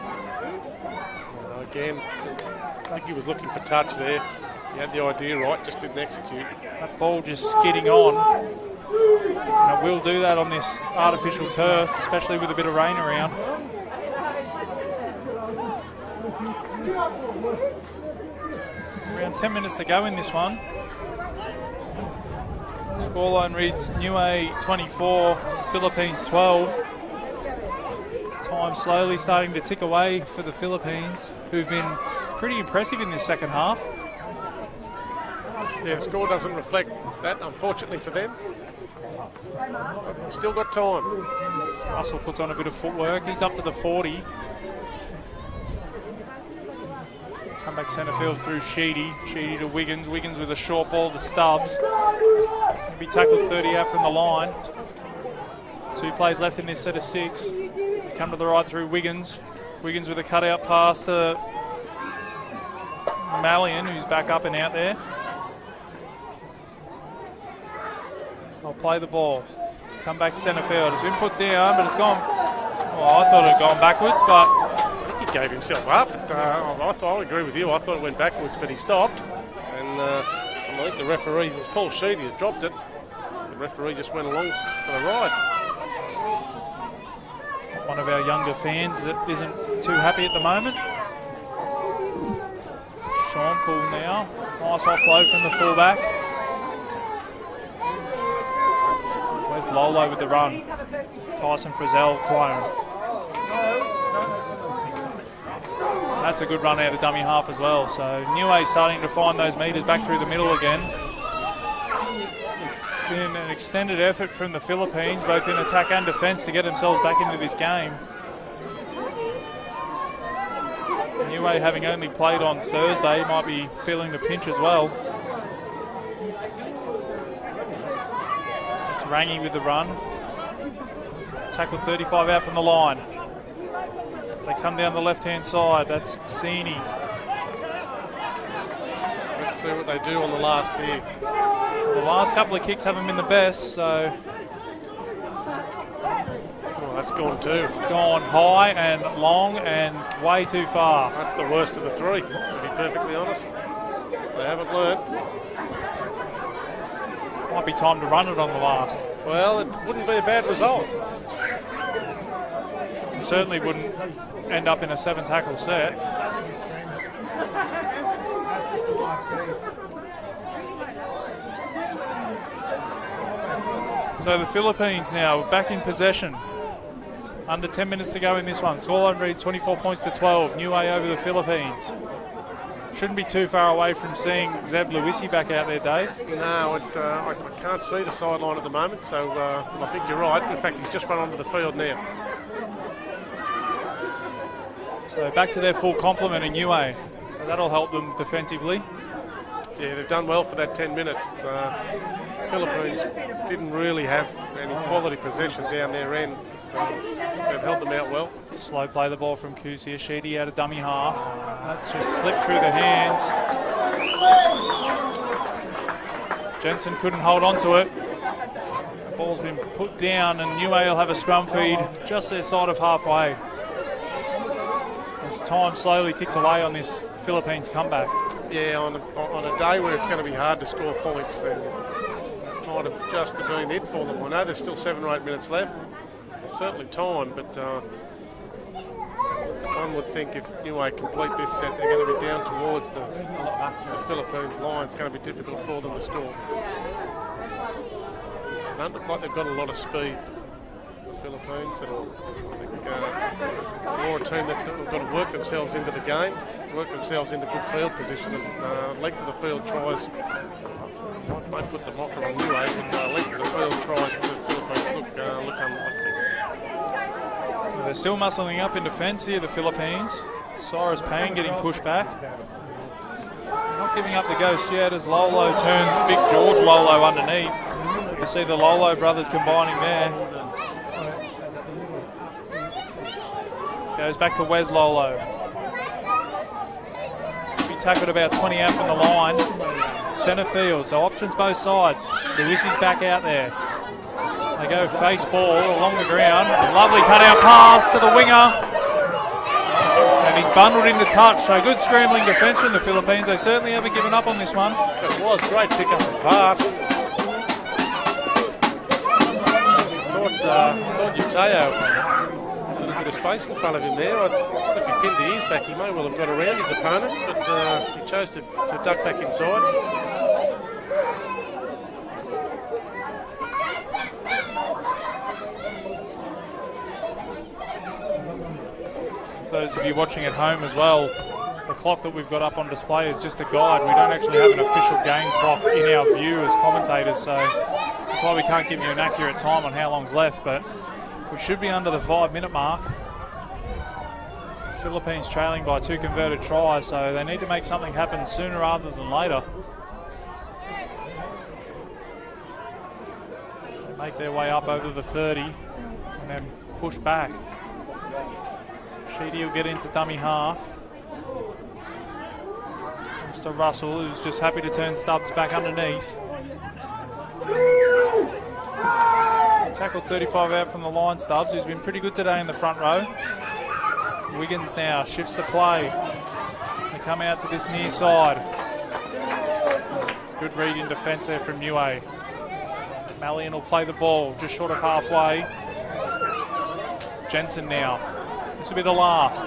Again, I think he was looking for touch there. He had the idea right, just didn't execute. That ball just skidding on. And it will do that on this artificial turf, especially with a bit of rain around. Around 10 minutes to go in this one. Scoreline reads NIUE 24, Philippines 12. Time slowly starting to tick away for the Philippines, who've been pretty impressive in this second half. Yeah, the score doesn't reflect that, unfortunately for them. But still got time. Russell puts on a bit of footwork. He's up to the 40. Come back centre field through Sheedy. Sheedy to Wiggins. Wiggins with a short ball to Stubbs. He'll be tackled 30 out from the line. 2 plays left in this set of 6. Come to the right through Wiggins. Wiggins with a cutout pass to Mallion, who's back up and out there. I'll play the ball. Come back to centre field. It's been put down, but it's gone. Well, I thought it had gone backwards, but He gave himself up. I agree with you. I thought it went backwards, but he stopped. And I think the referee, it was Paul Sheedy that dropped it. The referee just went along for the ride. one of our younger fans that isn't too happy at the moment. Sean Poole now. Nice offload from the fullback. Where's Lolo with the run? Tyson Frizzell clone. That's a good run out of dummy half as well. So NIUE starting to find those metres back through the middle again. been an extended effort from the Philippines, both in attack and defence, to get themselves back into this game. NIUE, having only played on Thursday, might be feeling the pinch as well. It's Rangi with the run. Tackled 35 out from the line. They come down the left-hand side. That's Sini. Let's see what they do on the last here. The last couple of kicks haven't been the best, so That's gone too. it's gone high and long and way too far. That's the worst of the three, to be perfectly honest. They haven't learnt. Might be time to run it on the last. Well, it wouldn't be a bad result. It certainly wouldn't end up in a 7-tackle set. So the Philippines now back in possession. Under 10 minutes to go in this one. Scoreline reads 24 points to 12. NIUE over the Philippines. Shouldn't be too far away from seeing Zeb Lewisi back out there, Dave. No, I can't see the sideline at the moment, so I think you're right. In fact, he's just run onto the field now. So back to their full complement in NIUE. So that'll help them defensively. Yeah, they've done well for that 10 minutes. Philippines didn't really have any quality possession down their end. They've held them out well. Slow play the ball from Kusia. Sheedy out of dummy half. That's just slipped through the hands. Jensen couldn't hold on to it. The ball's been put down and NIUE will have a scrum feed just their side of halfway. As time slowly ticks away on this Philippines comeback. Yeah, on a day where it's going to be hard to score points, then might have just been it for them. I know there's still 7 or 8 minutes left. There's certainly time, but one would think if NIUE complete this set, they're going to be down towards the Philippines line. It's going to be difficult for them to score. They don't look like they've got a lot of speed, the Philippines. And I think more a team that have got to work themselves into the game, work themselves into good field position, and length of the field tries. Might put the mocker on NIUE, but length of the field tries to the Philippines look unlikely. They're still muscling up in defence here, the Philippines. Cyrus Payne getting pushed back. Not giving up the ghost yet as Lolo turns Big George Lolo underneath. You see the Lolo brothers combining there. Goes back to Wes Lolo. Be tackled about 20 out from the line. Centre field, so options both sides. Lewisi's back out there. They go face ball along the ground. Lovely cutout pass to the winger. And he's bundled into touch. So good scrambling defence from the Philippines. They certainly haven't given up on this one. It was great pick up and pass. Thought Uteo, a little bit of space in front of him there. If he pinned the ears back, he may well have got around his opponent, but he chose to duck back inside. Those of you watching at home as well, the clock that we've got up on display is just a guide. We don't actually have an official game clock in our view as commentators, so that's why we can't give you an accurate time on how long's left, but we should be under the 5-minute mark. The Philippines trailing by 2 converted tries, so they need to make something happen sooner rather than later. They make their way up over the 30 and then push back. Sheedy will get into dummy half. Mr. Russell, who's just happy to turn Stubbs back underneath. Tackled 35 out from the line, Stubbs, who's been pretty good today in the front row. Wiggins now shifts the play. They come out to this near side. Good read in defence there from NIUE. Malian will play the ball just short of halfway. Jensen now. This will be the last.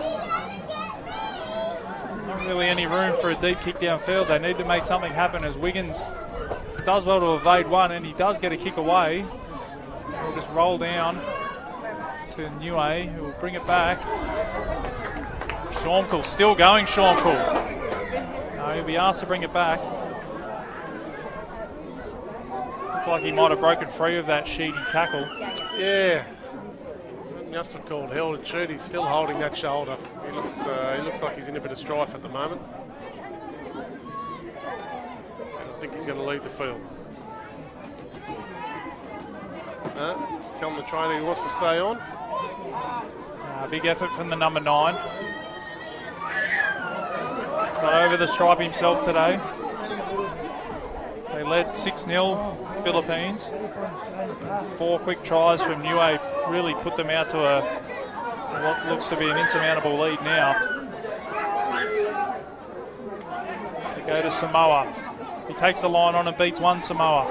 Not really any room for a deep kick downfield. They need to make something happen as Wiggins does well to evade one, and he does get a kick away. He'll just roll down to NIUE, who will bring it back. Shornkle still going, Shornkle. No, he'll be asked to bring it back. like he might have broken free of that Sheedy tackle. Yeah. Must have called held and shoot. He's still holding that shoulder. He looks like he's in a bit of strife at the moment. I think he's going to leave the field. No, just telling the trainer he wants to stay on. Big effort from the number 9. Got over the stripe himself today. They led 6-0 Philippines. 4 quick tries from NIUE really put them out to what looks to be an insurmountable lead now. They go to Samoa. He takes the line on and beats one Samoa.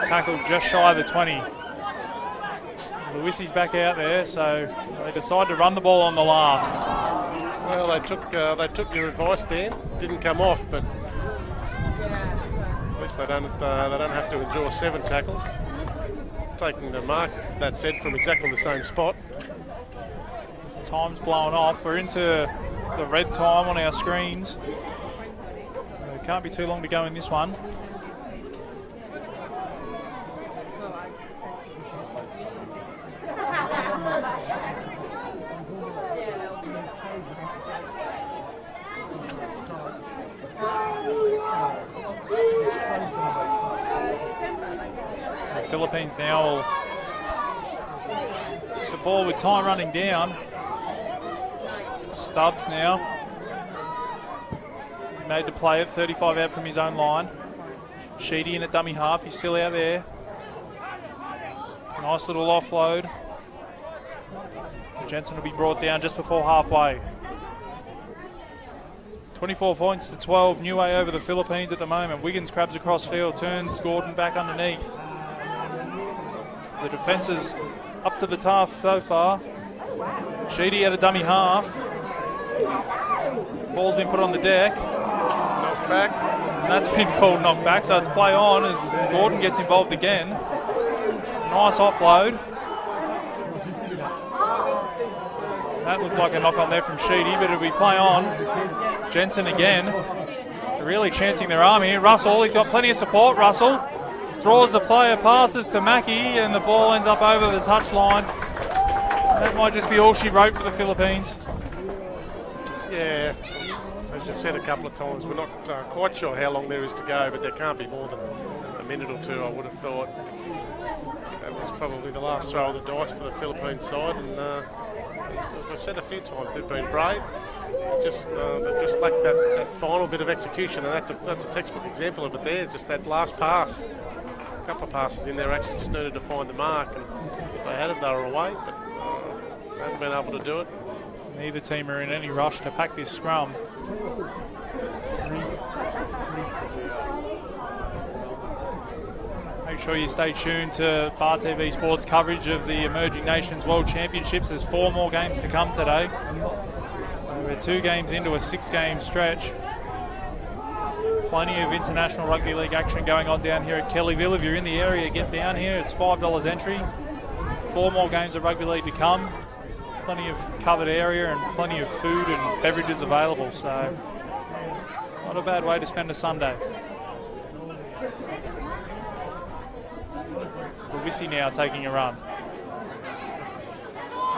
Tackled just shy of the 20. Lewissi's back out there, so they decide to run the ball on the last. Well, they took their advice there. Didn't come off, but at least they don't have to endure 7 tackles. Taking the mark, that said, from exactly the same spot. Time's blown off. We're into the red time on our screens. It can't be too long to go in this one. The Philippines now will the ball with time running down. Stubbs now made to play it, 35 out from his own line. Sheedy in at dummy half, he's still out there. Nice little offload. Jensen will be brought down just before halfway. 24 points to 12, NIUE over the Philippines at the moment. Wiggins crabs across field, turns Gordon back underneath. The defence is up to the task so far. Sheedy at a dummy half. Ball's been put on the deck. Knocked back. And that's been called knocked back, so it's play on as Gordon gets involved again. Nice offload. That looked like a knock on there from Sheedy, but it'll be play on. Jensen again. They're really chancing their arm here. Russell, he's got plenty of support. Russell draws the player, passes to Mackie, and the ball ends up over the touchline. That might just be all she wrote for the Philippines. Yeah, as you've said a couple of times, we're not quite sure how long there is to go, but there can't be more than a minute or two, I would have thought. That was probably the last throw of the dice for the Philippines side, and as I've said a few times, they've been brave. They've just lacked that final bit of execution, and that's a textbook example of it there. Just that last pass, a couple of passes in there actually just needed to find the mark, and if they had it, they were away, but they haven't been able to do it. Neither team are in any rush to pack this scrum. Make sure you stay tuned to Bar TV Sports coverage of the Emerging Nations World Championships. There's 4 more games to come today. So we're 2 games into a 6-game stretch. Plenty of international rugby league action going on down here at Kellyville. If you're in the area, get down here. It's $5 entry. 4 more games of rugby league to come. Plenty of covered area and plenty of food and beverages available. So not a bad way to spend a Sunday. Lewissi now taking a run.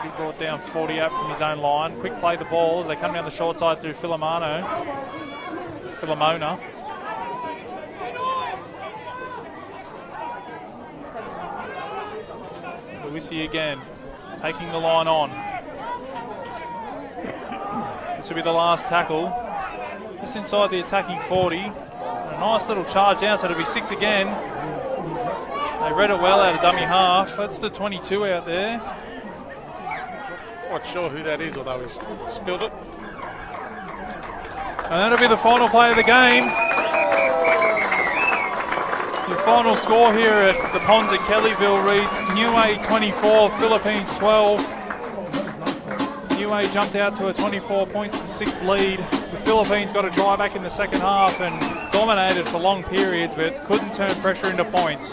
He brought down 48 from his own line. Quick play the ball as they come down the short side through Filomona. Lewissi again, taking the line on. This will be the last tackle. Just inside the attacking 40. A nice little charge down, so it'll be 6 again. They read it well out of dummy half. That's the 22 out there. Not sure who that is, although he's spilled it. And that'll be the final play of the game. The final score here at the Ponds at Kellyville reads NIUE 24, Philippines 12. NIUE jumped out to a 24 points to 6 lead. The Philippines got a try back in the second half and dominated for long periods, but couldn't turn pressure into points.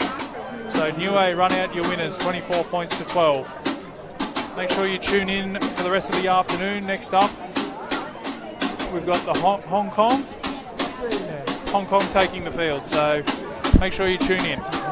So NIUE run out your winners, 24 points to 12. Make sure you tune in for the rest of the afternoon. Next up, we've got the Hong Kong taking the field. So Make sure you tune in.